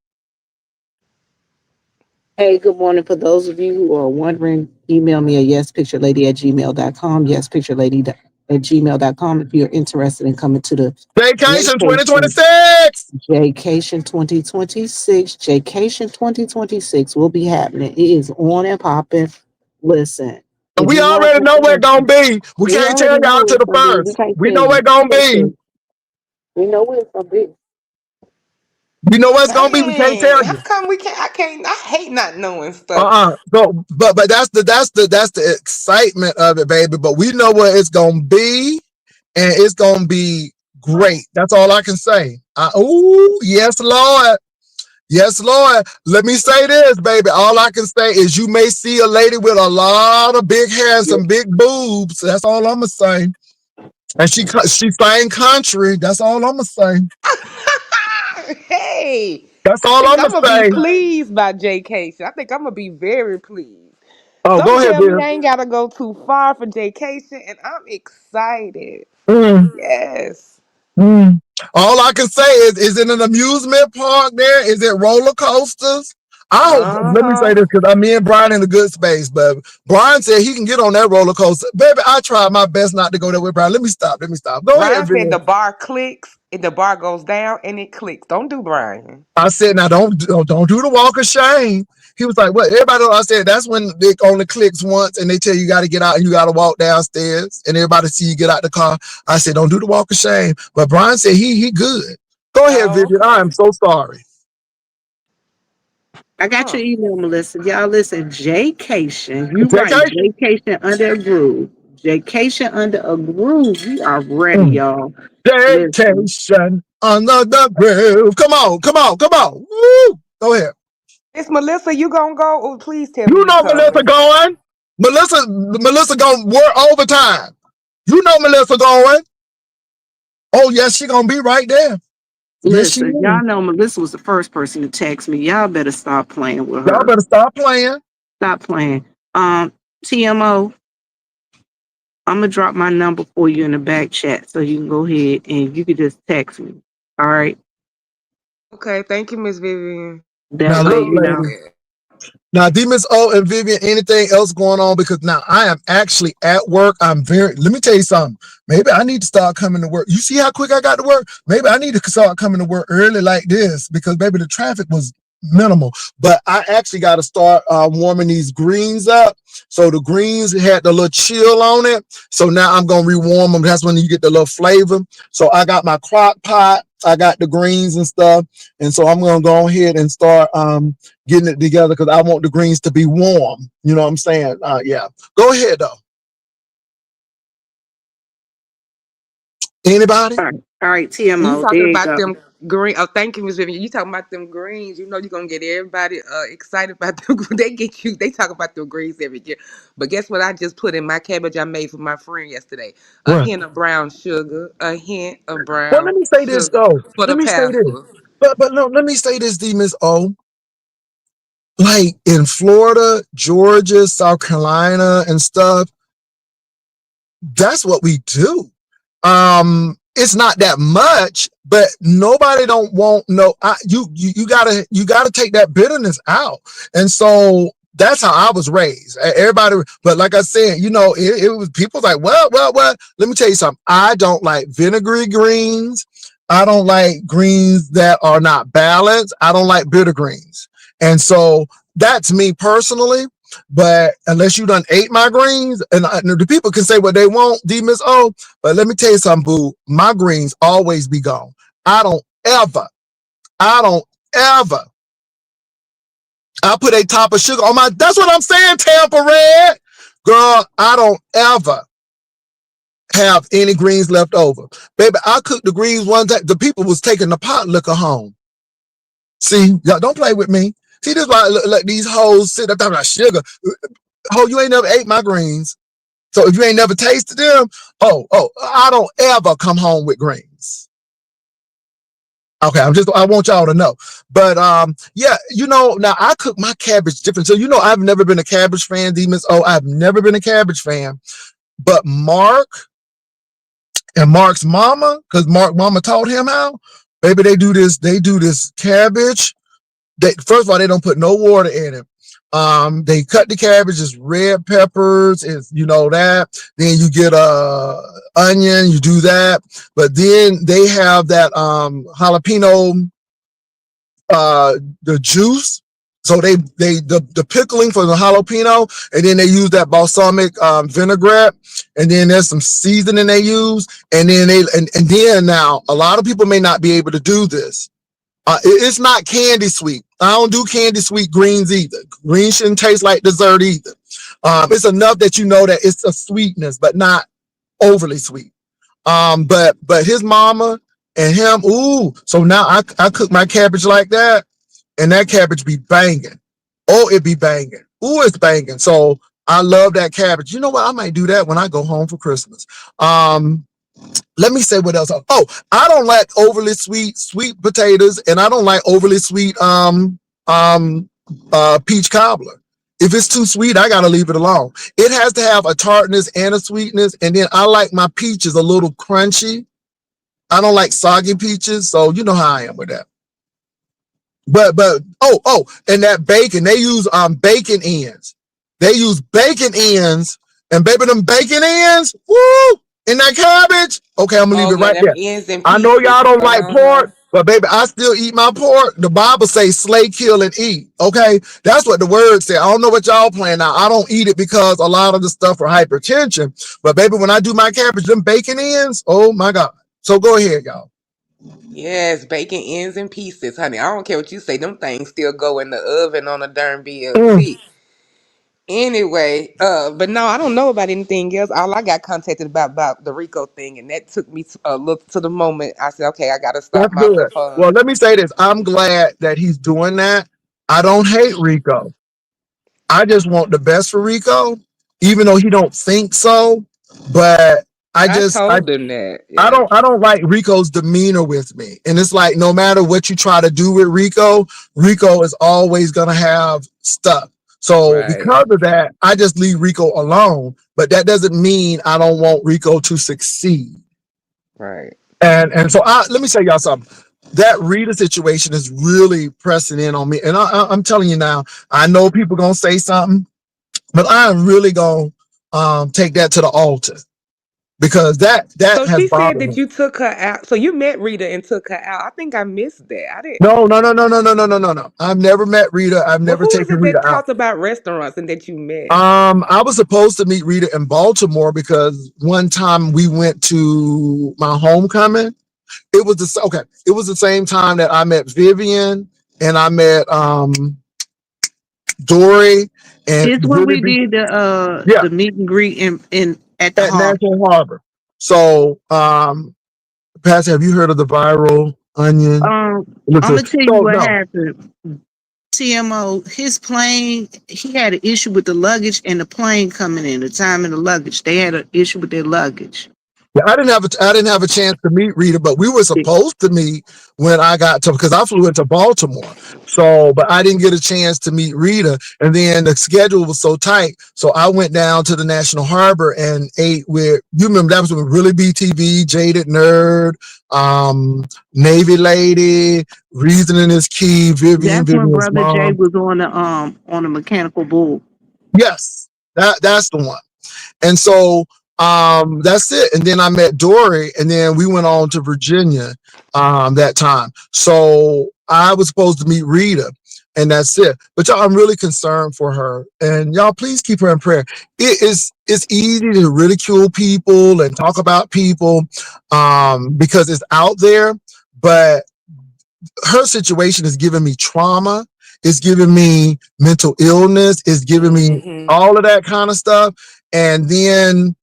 Hey, good morning. For those of you who are wondering, email me at yespicturelady@gmail.com. Yespicturelady@gmail.com if you're interested in coming to the Vacation vacation 2026. Vacation 2026. Vacation 2026 will be happening. It is on and popping. Listen, And if we you're not already know where it's gonna interested, be. We we can't tell already know y'all where to it's the gonna be. We first. can't We tell know where you. it's gonna We can't tell be. you. We know where it's gonna be. We know where it's gonna be. We can't Dang, tell how you. come we can't? I can't. I hate not knowing stuff. So, but that's the excitement of it, baby. But we know where it's gonna be, and it's gonna be great. That's all I can say. Oh yes, Lord. Yes, Lord. Let me say this, baby. All I can say is you may see a lady with a lot of big hair and some big boobs. That's all I'm gonna say. And she sang country. That's all I'm gonna say. Hey, That's I all think I'm I'm gonna gonna be say. pleased by J.K. I think I'm gonna be very pleased. Oh, Some go ahead, tell me dear. I ain't gotta go too far for J.K. and I'm excited. Mm. Yes. Mm. All I can say is it an amusement park there? Is it roller coasters? I hope, Uh let me say huh. this because I'm me and Brian in a good space, but Brian said he can get on that roller coaster. Baby, I tried my best not to go there with Brian. Let me stop. Let me stop. Go ahead, Brian said Viv. the bar clicks, and the bar goes down, and it clicks. Don't do Brian. I said, now don't do the walk of shame. He was like, what? Everybody, I said, that's when it only clicks once and they tell you got to get out and you got to walk downstairs and everybody see you get out the car. I said, don't do the walk of shame. But Brian said he good. Go ahead, Oh, Vivian. I am okay. so sorry. I got Huh. your email, Melissa. Y'all listen, Jaycation. You right, Vacation. Jaycation under a groove. Jaycation under a groove. We are ready, Mm. y'all. Listen, Vacation under the groove. Come on, come on, come on. Woo! Go ahead. Miss Melissa, you gonna go? Oh, please tell me You you know Melissa coming. going. Melissa gonna work overtime. You know Melissa going. Oh, yes, she gonna be right there. Yes, she listen. is. Y'all know Melissa was the first person to text me. Y'all better stop playing with Y'all her. better stop playing. Stop playing. TMO, I'm gonna drop my number for you in the back chat so you can go ahead and you can just text me. All right. Okay, thank you, Miss Vivian. That Now way, look, Oh, you know. lady. Now, Demons O and Vivian, anything else going on? Because now I am actually at work. Let me tell you something. Maybe I need to start coming to work. You see how quick I got to work? Maybe I need to start coming to work early like this because, baby, the traffic was minimal. But I actually got to start warming these greens up. So the greens had the little chill on it. So now I'm going to rewarm them. That's when you get the little flavor. So I got my crock pot. I got the greens and stuff. And so I'm going to go ahead and start getting it together because I want the greens to be warm. You know what I'm saying? Yeah. Go ahead though. Anybody? All right, You TMO. talking There you about go. them green? Oh, thank you, Miss Vivian. You talking about them greens? You know you're gonna get everybody excited about them. They get you. They talk about them greens every year. But guess what? I just put in my cabbage I made for my friend yesterday. A What? hint of brown sugar. A hint of Well, let brown me say this sugar though. for Let the me say this. pastor. But no, let me say this, D Miss O. Like in Florida, Georgia, South Carolina, and stuff, that's what we do. It's not that much, but nobody don't want no. You gotta take that bitterness out, and so that's how I was raised. Everybody, but like I said, it was people like, well. Let me tell you something. I don't like vinegary greens. I don't like greens that are not balanced. I don't like bitter greens, and so that's me personally. But unless you done ate my greens, and the people can say what they want, D Miss O, but let me tell you something, boo. My greens always be gone. I don't ever, I don't ever. I put a top of sugar on my. That's what I'm saying, Tampa Red. Girl, I don't ever have any greens left over. Baby, I cooked the greens one time. The people was taking the pot liquor home. See, y'all don't play with me. See, this is why I let these hoes sit up there like sugar. Ho, you ain't never ate my greens. So if you ain't never tasted them, I don't ever come home with greens. Okay, I want y'all to know. But yeah, now I cook my cabbage different. So I've never been a cabbage fan, Demons. Oh, I've never been a cabbage fan. But Mark and Mark's mama, because Mark mama taught him how, baby, they do this cabbage. First of all, they don't put no water in it. They cut the cabbage, it's red peppers, it's that. Then you get onion, you do that. But then they have that jalapeno, the juice. So the pickling for the jalapeno, and then they use that balsamic vinaigrette, and then there's some seasoning they use, and then and then now a lot of people may not be able to do this. It's not candy sweet. I don't do candy sweet greens either. Greens shouldn't taste like dessert either. It's enough that you know that it's a sweetness, but not overly sweet. But his mama and him, ooh. So now I cook my cabbage like that, and that cabbage be banging. Oh, it be banging. Ooh, it's banging. So I love that cabbage. You know what? I might do that when I go home for Christmas. Let me say what else. Oh, I don't like overly sweet potatoes, and I don't like overly sweet peach cobbler. If it's too sweet, I gotta leave it alone. It has to have a tartness and a sweetness, and then I like my peaches a little crunchy. I don't like soggy peaches, so you know how I am with that. But and that bacon, they use bacon ends. They use bacon ends, and baby, them bacon ends, woo, in that cabbage. Okay, I'm gonna leave Oh it yeah, right them there. ends and I know pieces. y'all don't like Uh-huh. pork, but baby, I still eat my pork. The Bible says slay, kill, and eat. Okay, that's what the word said. I don't know what y'all playing now. I don't eat it because a lot of the stuff for hypertension. But baby, when I do my cabbage, them bacon ends, oh my God. So go ahead, y'all. Yes, bacon ends and pieces, honey. I don't care what you say. Them things still go in the oven on a darn Mm, BLT. Anyway, but no, I don't know about anything else. All I got contacted about the Rico thing, and that took me a look to the moment. I said, okay, I got to stop that's my little good. fun. Well, let me say this. I'm glad that he's doing that. I don't hate Rico. I just want the best for Rico, even though he don't think so. But I I just I told them that. I Yeah, don't I don't like Rico's demeanor with me. And it's like no matter what you try to do with Rico, Rico is always gonna have stuff. So right, because of that, I just leave Rico alone. But that doesn't mean I don't want Rico to succeed. right. And so let me tell y'all something. That Rita situation is really pressing in on me. And I'm telling you now, I know people gonna say something, but I'm really gonna take that to the altar because that So has she said bothered that me. you took her out. So you met Rita and took her out. I think I missed that. I didn't. No. I've never met Rita. I've Well, never who was taken it Rita that out. talked about restaurants and that you met? I was supposed to meet Rita in Baltimore because one time we went to my homecoming. It was the same time that I met Vivian and I met Dory and This when really we did yeah, the meet and greet in at the at hall. National Harbor. So Pastor, have you heard of the viral onion? It looks I'm gonna tell you so what no. happened. TMO, his plane, he had an issue with the luggage and the plane coming in, the time and the luggage. They had an issue with their luggage. Yeah, I didn't have a chance to meet Rita, but we were supposed to meet when I got to because I flew into Baltimore. So, but I didn't get a chance to meet Rita, and then the schedule was so tight. So I went down to the National Harbor and ate with you. Remember that was with really BTV, Jaded Nerd, Navy Lady, Reasoning is Key, That's when Vivian's Brother Jay mom. was on the mechanical bull. Yes, that's the one. And so that's it. And then I met Dory, and then we went on to Virginia that time. So I was supposed to meet Rita, and that's it. But y'all, I'm really concerned for her, and y'all please keep her in prayer. It's easy to ridicule people and talk about people because it's out there, but her situation is giving me trauma. It's giving me mental illness. It's giving me Hmm. all of that kind of stuff. And then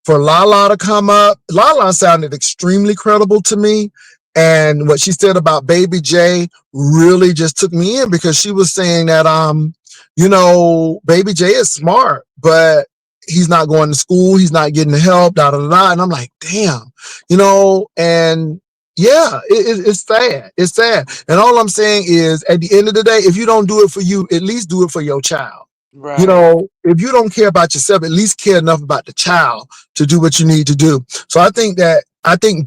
for Lala to come up, Lala sounded extremely credible to me. And what she said about Baby J really just took me in because she was saying that, Baby J is smart, but he's not going to school. He's not getting the help, da, da, da, da. And I'm like, damn, and yeah, it's sad. It's sad. And all I'm saying is at the end of the day, if you don't do it for you, at least do it for your child. Right. If you don't care about yourself, at least care enough about the child to do what you need to do. So I think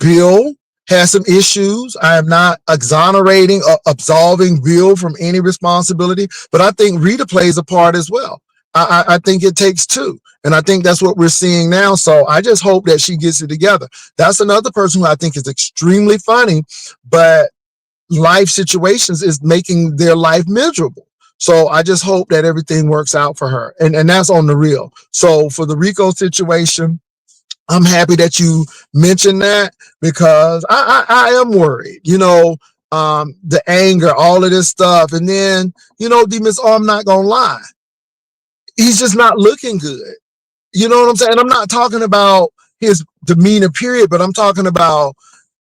Bill has some issues. I am not exonerating or absolving Bill from any responsibility, but I think Rita plays a part as well. I think it takes two. And I think that's what we're seeing now. So I just hope that she gets it together. That's another person who I think is extremely funny, but life situations is making their life miserable. So I just hope that everything works out for her. And that's on the real. So for the Rico situation, I'm happy that you mentioned that because I am worried, the anger, all of this stuff. And then, Demons, I'm not going to lie. He's just not looking good. You know what I'm saying? I'm not talking about his demeanor, period, but I'm talking about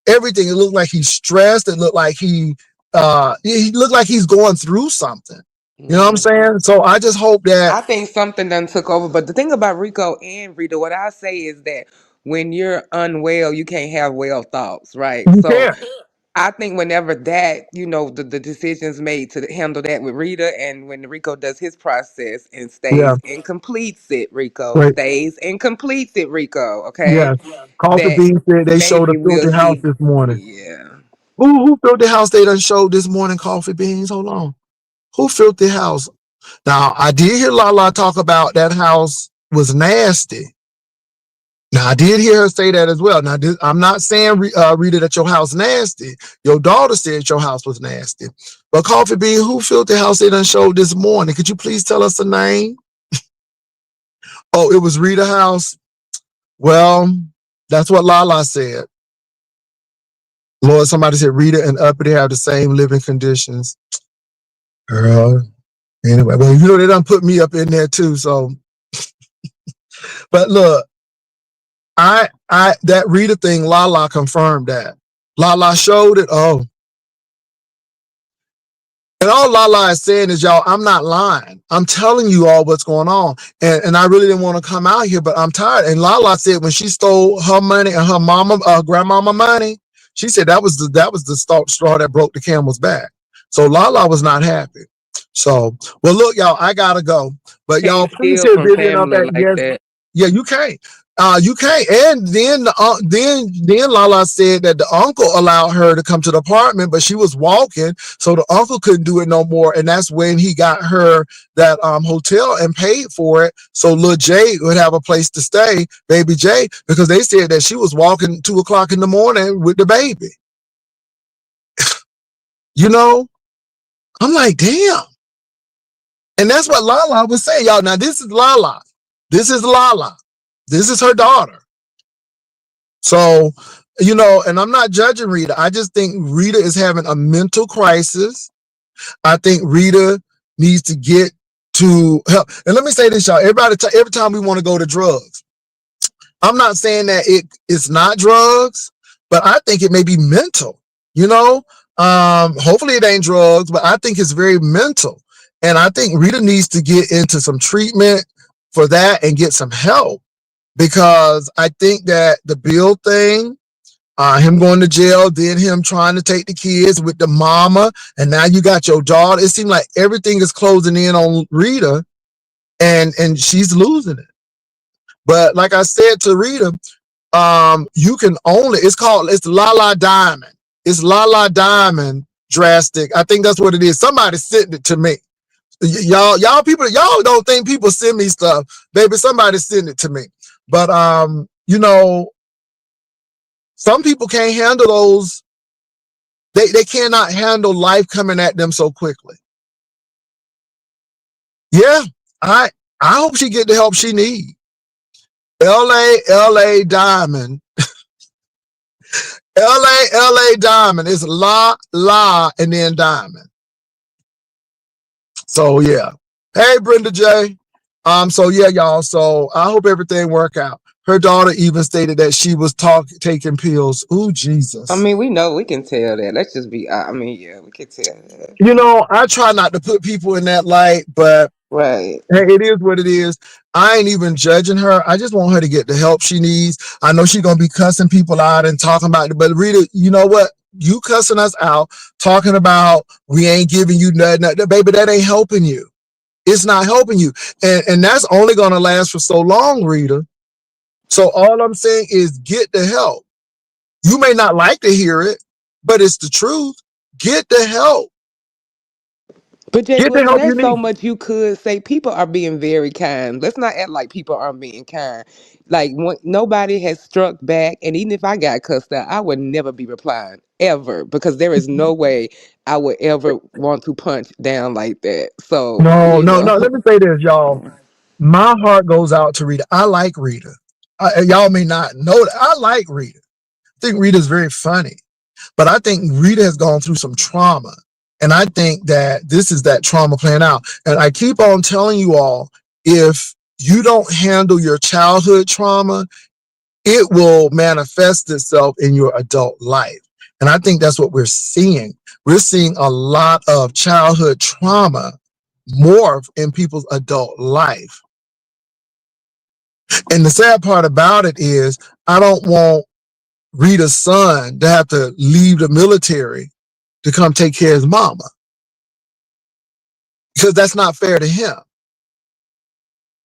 everything. It looked like he's stressed. It looked like he looked like he's going through something. You know what I'm Hmm. saying? So I just hope that I think something done took over. But the thing about Rico and Rita, what I say is that when you're unwell, you can't have well thoughts, right? you So can. I think whenever that, the decisions made to handle that with Rita, and when Rico does his process and Yeah. stays and completes it, Rico Right. stays and completes it, Rico, okay? Yes. Coffee That Bean said they showed a baby will filthy house see. this morning. Yeah. Who filthy house they done showed this morning? Coffee Beans. Hold on. Who filthy house? Now I did hear Lala talk about that house was nasty. Now I did hear her say that as well. Now I'm not saying Rita that your house nasty. Your daughter said your house was nasty. But Coffee Bean, who filthy house they done showed this morning? Could you please tell us the name? Oh, it was Rita House. Well, that's what Lala said. Lord, somebody said Rita and Uppity have the same living conditions. Girl, anyway, well, they done put me up in there too. So, but look, I that Rita thing, Lala confirmed that. Lala showed it. Oh, and all Lala is saying is, y'all, I'm not lying. I'm telling you all what's going on. And I really didn't want to come out here, but I'm tired. And Lala said when she stole her money and her grandmama money, she said that was the straw that broke the camel's back. So Lala was not happy. So, well, look, y'all, I gotta go. But y'all, Can't please steal hit from Vivian up family at like yes. that. Yeah, you can't. You can't. And then Lala said that the uncle allowed her to come to the apartment, but she was walking, so the uncle couldn't do it no more. And that's when he got her that hotel and paid for it, so little Jay would have a place to stay, baby Jay, because they said that she was walking 2 o'clock in the morning with the baby. You know, I'm like, damn. And that's what Lala was saying, y'all. Now this is Lala. This is Lala. This is her daughter. So, and I'm not judging Rita. I just think Rita is having a mental crisis. I think Rita needs to get to help. And let me say this, y'all. Every time we want to go to drugs, I'm not saying that it's not drugs, but I think it may be mental, you know. Hopefully it ain't drugs, but I think it's very mental. And I think Rita needs to get into some treatment for that and get some help, because I think that the Bill thing, him going to jail, then him trying to take the kids with the mama, and now you got your daughter. It seems like everything is closing in on Rita, and she's losing it. But like I said to Rita, you can only, it's La La Diamond. It's La La Diamond drastic. I think that's what it is. Somebody sent it to me. Y'all people, y'all don't think people send me stuff. Baby, somebody sent it to me. But you know, some people can't handle those. They cannot handle life coming at them so quickly. Yeah, I I hope she get the help she need. LA Diamond. LA Diamond is La and then Diamond. So yeah. Hey Brenda J. So yeah, y'all. So I hope everything work out. Her daughter even stated that she was taking pills. Ooh, I Jesus. mean, we know we can tell that. Let's just be. I mean, yeah, we can tell that. You know, I try not to put people in that light, but Right. hey, it is what it is. I ain't even judging her. I just want her to get the help she needs. I know she's gonna be cussing people out and talking about it, but Rita, you know what? You cussing us out, talking about we ain't giving you nothing, baby, that ain't helping you. It's not helping you. And that's only gonna last for so long, Rita. So all I'm saying is get the help. You may not like to hear it, but it's the truth. Get the help. But Jay Get the Wilson, help you there's so need. much you could say. People are being very kind. Let's not act like people aren't being kind. Like nobody has struck back, and even if I got cussed out, I would never be replying ever, because there is no way I would ever want to punch down like that. So No, you no, know, no. Let me say this, y'all. My heart goes out to Rita. I like Rita. Y'all may not know that. I like Rita. I think Rita's very funny, but I think Rita has gone through some trauma. And I think that this is that trauma playing out. And I keep on telling you all, if you don't handle your childhood trauma, it will manifest itself in your adult life. And I think that's what we're seeing. We're seeing a lot of childhood trauma morph in people's adult life. And the sad part about it is, I don't want Rita's son to have to leave the military to come take care of his mama, because that's not fair to him.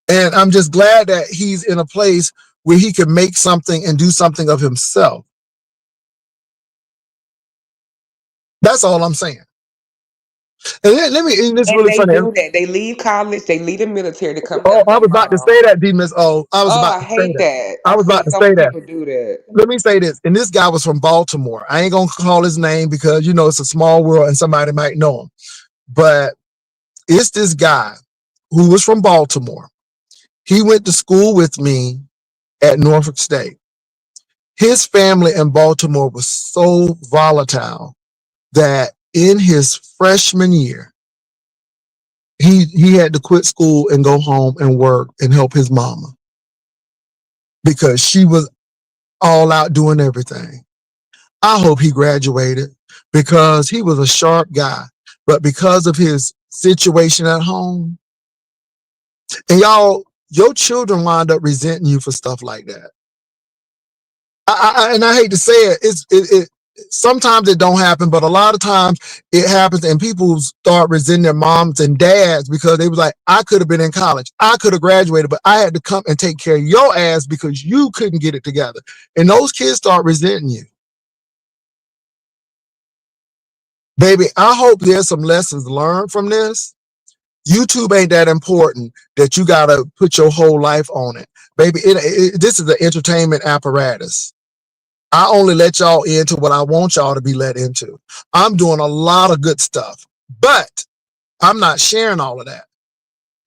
And I'm just glad that he's in a place where he can make something and do something of himself. That's all I'm saying. And let me, and it's and really they funny. do that. They leave college, they leave the military to come Oh, help I their was about to mom. say that, D Miss O. I was Oh, about I to say hate that. that. I I've was about seen to so say many that. people do that. Let me say this. And this guy was from Baltimore. I ain't gonna call his name because you know it's a small world and somebody might know him. But it's this guy who was from Baltimore. He went to school with me at Norfolk State. His family in Baltimore was so volatile that in his freshman year, he had to quit school and go home and work and help his mama because she was all out doing everything. I hope he graduated because he was a sharp guy. But because of his situation at home, and y'all, your children wind up resenting you for stuff like that. And I hate to say it, sometimes it don't happen, but a lot of times it happens, and people start resenting their moms and dads because they was like, I could have been in college, I could have graduated, but I had to come and take care of your ass because you couldn't get it together. And those kids start resenting you. Baby, I hope there's some lessons learned from this. YouTube ain't that important that you gotta put your whole life on it. Baby, this is an entertainment apparatus. I only let y'all into what I want y'all to be let into. I'm doing a lot of good stuff, but I'm not sharing all of that.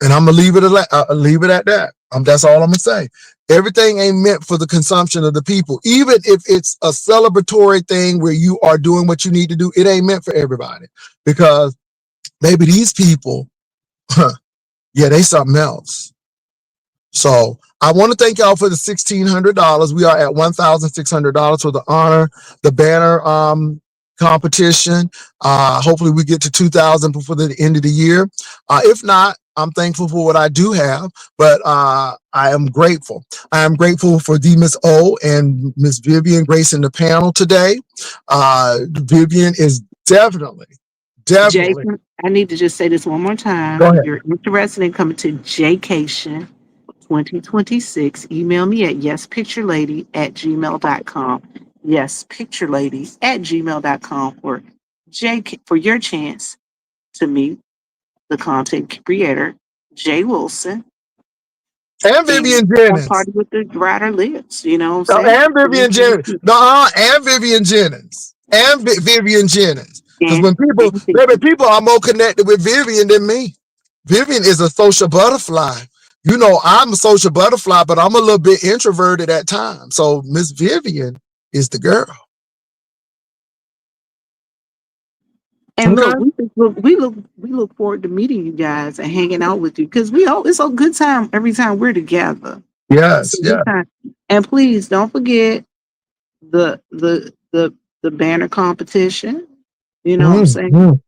And I'm gonna leave it at that. That's all I'm gonna say. Everything ain't meant for the consumption of the people. Even if it's a celebratory thing where you are doing what you need to do, it ain't meant for everybody. Because maybe these people, yeah, they something else. So I want to thank y'all for the $1,600. We are at $1,600 for the honor, the banner competition. Hopefully we get to 2,000 before the end of the year. If not, I'm thankful for what I do have, but I am grateful. I am grateful for the Miss O and Miss Vivian gracing the panel today. Vivian is definitely. Jason, I need to just say this one more time. Go If ahead. you're interested in coming to Jcation 2026, email me at yespicturelady@gmail.com. Yespicturelady@gmail.com for your chance to meet the content creator, Jay Wilson, And and Vivian come Jennings. party with the rider lives. You know what I'm Oh, saying? and Vivian Jennings. No, and Vivian Jennings. And Vivian Jennings. Because when people, And baby, people are more connected with Vivian than me. Vivian is a social butterfly. You know, I'm a social butterfly, but I'm a little bit introverted at times. So Miss Vivian is the girl. And Okay. look, we look forward to meeting you guys and hanging out with you because it's a good time every time we're together. It's Yes, a good yes. time. And please don't forget the the banner competition. You know what I'm saying? Mhm.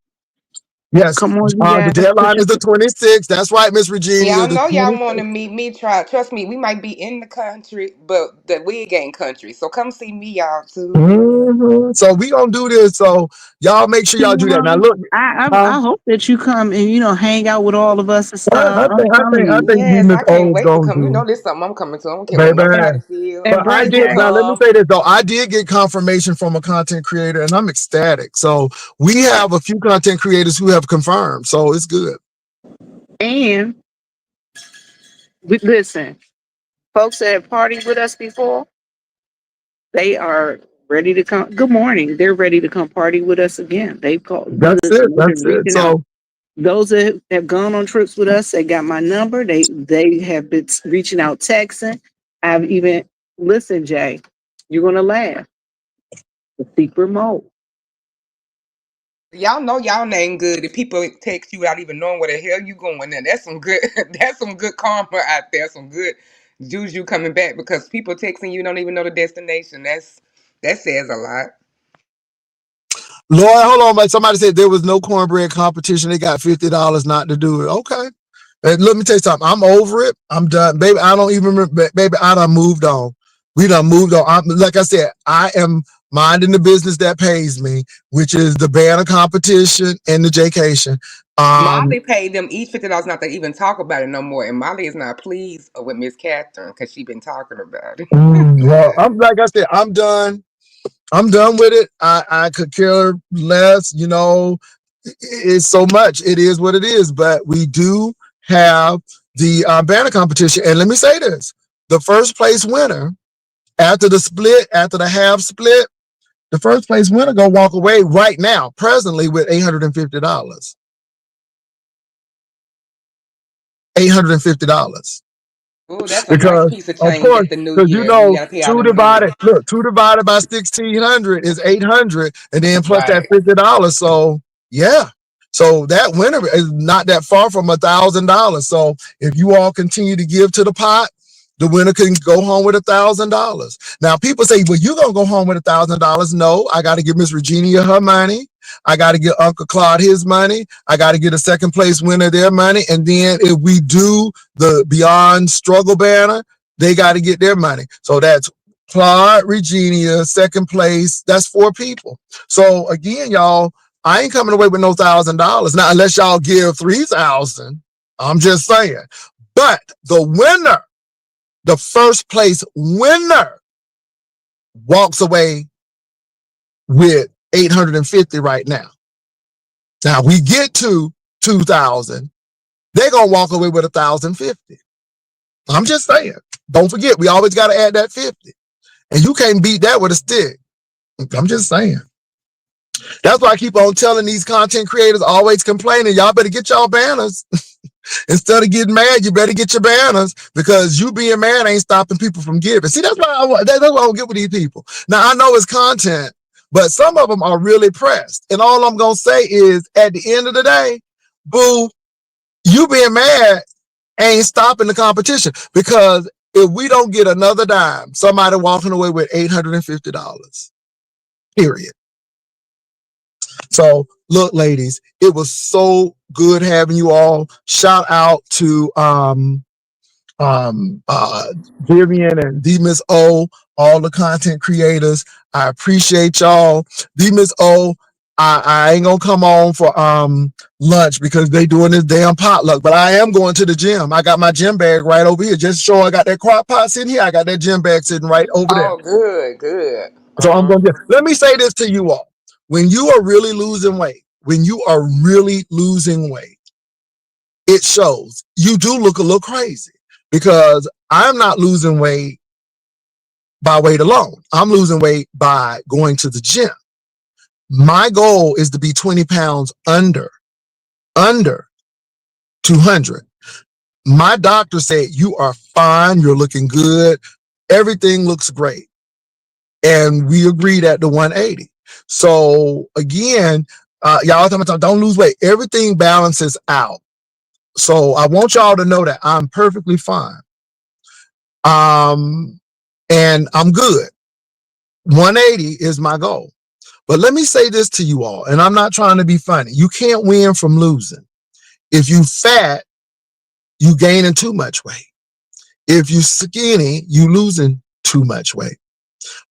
Yes. Come on, you The guys. Put deadline your is the 26th. That's right, Miss Regina. Y'all The know y'all want to 26th. meet me. Try, trust me, we might be in the country, but the wig ain't country. So come see me, y'all too. So we gonna do this. So y'all make sure y'all do that. Now TMO. look, huh? I hope that you come and hang out with all of us and I stuff. I'm think I telling think I you. think you Yes, Miss I can't O's wait to gonna come. You do, know, this something I'm coming to. I don't care what baby. nobody feels. And But I bring did Jay. now. Let me say this though. I did get confirmation from a content creator, and I'm ecstatic. So we have a few content creators who have confirmed. So it's good. And listen, folks that have partied with us before, they are ready to come. Good morning. They're ready to come party with us again. They've called. That's it. Listen, they've That's been it. reaching out. So Those that have gone on trips with us, they got my number. They have been reaching out, texting. I've even listen, Jay. You're gonna laugh. The secret mode. Y'all know y'all name good. If people text you without even knowing where the hell you going, then that's some good. That's some good karma out there. Some good juju coming back because people texting you don't even know the destination. That says a lot. Lord, hold on, but somebody said there was no cornbread competition. They got $50 not to do it. Okay. And let me tell you something. I'm over it. I'm done. Baby, I don't even remember. Baby, I done moved on. We done moved on. Like I said, I am minding the business that pays me, which is the banner competition and the Jcation. Um, Molly paid them each $50 not to even talk about it no more, and Molly is not pleased with Miss Catherine because she been talking about well, it. I'm like I said, I'm done. I'm done with it. I could care less, it's so much. It is what it is. But we do have the banner competition. And let me say this. The first place winner after the half split, the first place winner gonna walk away right now, presently with $850. $850. Oh, that's a nice Because piece of of change course, at the new because year when you gotta pay all them bills. two divided by 1,600 is 800, and then plus that Right. $50. So yeah, so that winner is not that far from $1,000. So if you all continue to give to the pot, the winner can go home with $1,000. Now people say, well, you gonna go home with $1,000. No, I got to give Miss Regina her money. I got to get Uncle Claude his money. I got to get a second place winner their money. And then if we do the Beyond Struggle banner, they got to get their money. So that's Claude, Regina, second place. That's 4 people. So again, y'all, I ain't coming away with no $1,000 now, unless y'all give 3,000. I'm just saying. But the winner, the first place winner, walks away with 850 right now. Now we get to 2,000, they're gonna walk away with 1,050. I'm just saying. Don't forget, we always got to add that 50, and you can't beat that with a stick. I'm just saying. That's why I keep on telling these content creators, always complaining, y'all better get y'all banners. Instead of getting mad, you better get your banners, because you being mad ain't stopping people from giving. See, that's what I don't get with these people. Now I know it's content, but some of them are really pressed. And all I'm gonna say is, at the end of the day, boo, you being mad ain't stopping the competition, because if we don't get another dime, somebody walking away with $850, period. So look, ladies, it was so good having you all. Shout out to Vivian and D Miss O, all the content creators. I appreciate y'all. D Miss O, I ain't gonna come on for lunch because they doing this damn potluck, but I am going to the gym. I got my gym bag right over here. Just show I got that crock pot sitting here. I got that gym bag sitting right over there. Oh, good, good. So I'm going to let me say this to you all. When you are really losing weight, it shows. You do look a little crazy, because I'm not losing weight by weight alone. I'm losing weight by going to the gym. My goal is to be 20 pounds under 200. My doctor said, you are fine. You're looking good. Everything looks great. And we agreed at the 180. So again, y'all talking about don't lose weight. Everything balances out. So I want y'all to know that I'm perfectly fine. And I'm good. 180 is my goal. But let me say this to you all, and I'm not trying to be funny. You can't win from losing. If you fat, you gaining too much weight. If you skinny, you losing too much weight.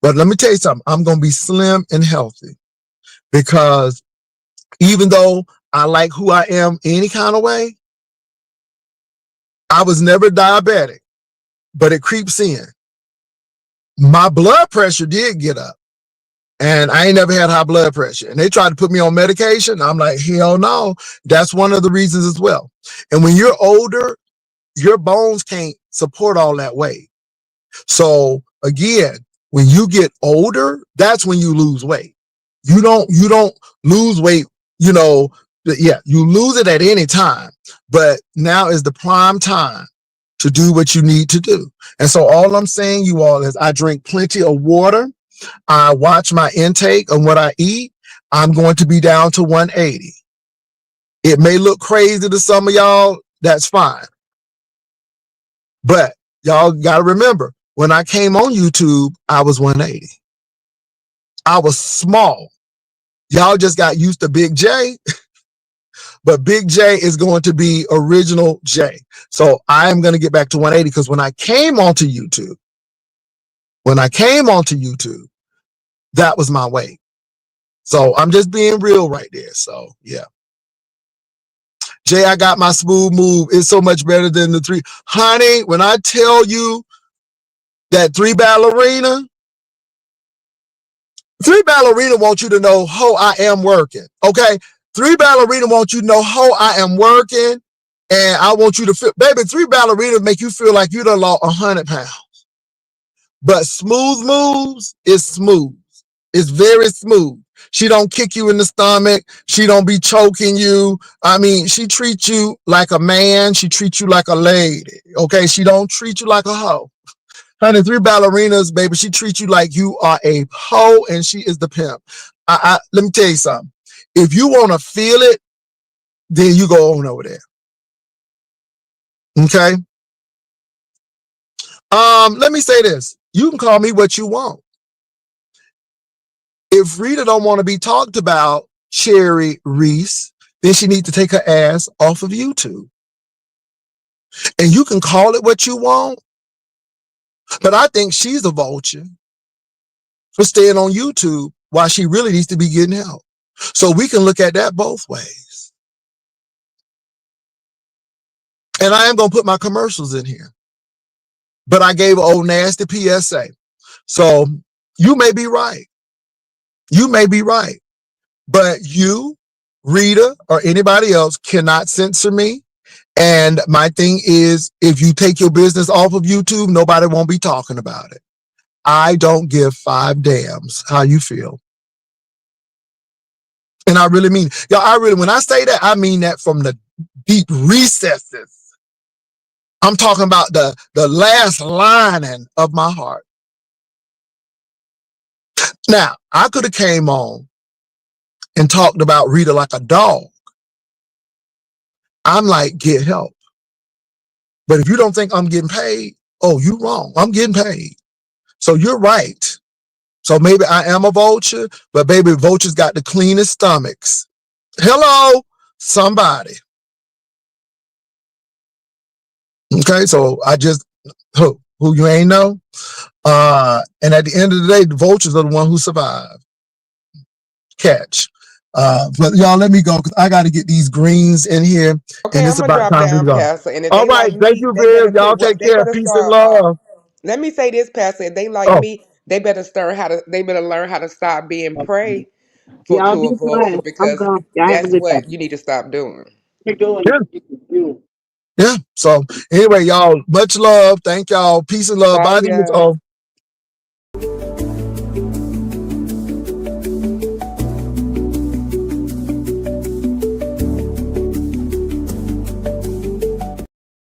But let me tell you something. I'm going to be slim and healthy, because even though I like who I am any kind of way, I was never diabetic, but it creeps in. My blood pressure did get up, and I ain't never had high blood pressure. And they tried to put me on medication. I'm like, hell no. That's one of the reasons as well. And when you're older, your bones can't support all that weight. So again, when you get older, that's when you lose weight. You don't lose weight, you lose it at any time, but now is the prime time to do what you need to do. And so all I'm saying, you all, is I drink plenty of water. I watch my intake of what I eat. I'm going to be down to 180. It may look crazy to some of y'all. That's fine. But y'all got to remember, when I came on YouTube, I was 180. I was small. Y'all just got used to Big J, but Big J is going to be original J. So I am going to get back to 180, because when I came onto YouTube, that was my weight. So I'm just being real right there. So yeah. Jay, I got my smooth move. It's so much better than the three. Honey, when I tell you that three ballerina wants you to know how I am working. Okay? Three ballerina wants you to know how I am working. And I want you to feel, baby, three ballerina make you feel like you done lost 100 pounds. But smooth moves is smooth. It's very smooth. She don't kick you in the stomach. She don't be choking you. I mean, she treats you like a man. She treats you like a lady. Okay? She don't treat you like a hoe. Honey, three ballerinas, baby, she treats you like you are a hoe, and she is the pimp. Let me tell you something. If you want to feel it, then you go on over there. Okay? Let me say this. You can call me what you want. If Rita don't want to be talked about, Cherry Reese, then she needs to take her ass off of YouTube. And you can call it what you want, but I think she's a vulture for staying on YouTube while she really needs to be getting help. So we can look at that both ways. And I am going to put my commercials in here, but I gave an old nasty PSA. So you may be right. You may be right. But you, Rita, or anybody else cannot censor me. And my thing is, if you take your business off of YouTube, nobody won't be talking about it. I don't give five damns how you feel. And I really mean, when I say that, I mean that from the deep recesses. I'm talking about the last lining of my heart. Now, I could have came on and talked about Rita like a dog. I'm like, get help. But if you don't think I'm getting paid, oh, you wrong. I'm getting paid. So you're right. So maybe I am a vulture, but baby, vultures got the cleanest stomachs. Hello, somebody. Okay, so I just who you ain't know. And at the end of the day, the vultures are the one who survive. Catch. But y'all, let me go because I got to get these greens in here, Okay, and I'm it's gonna about drop time for me to down, go. Pastor. And if All they right, like thank me, you, they Viv. better Y'all put what take they care. better Peace and start. love. Let me say this, Pastor. If they like Oh, me, they better start how to. They better learn how to stop being prey for Y'all to be a vulture blessed. I'm because gone. Y'all have a that's good day. what you need to stop doing. You're doing yeah, you. yeah. So anyway, y'all, much love. Thank y'all. Peace and love. Love Bye, these. ya. Oh.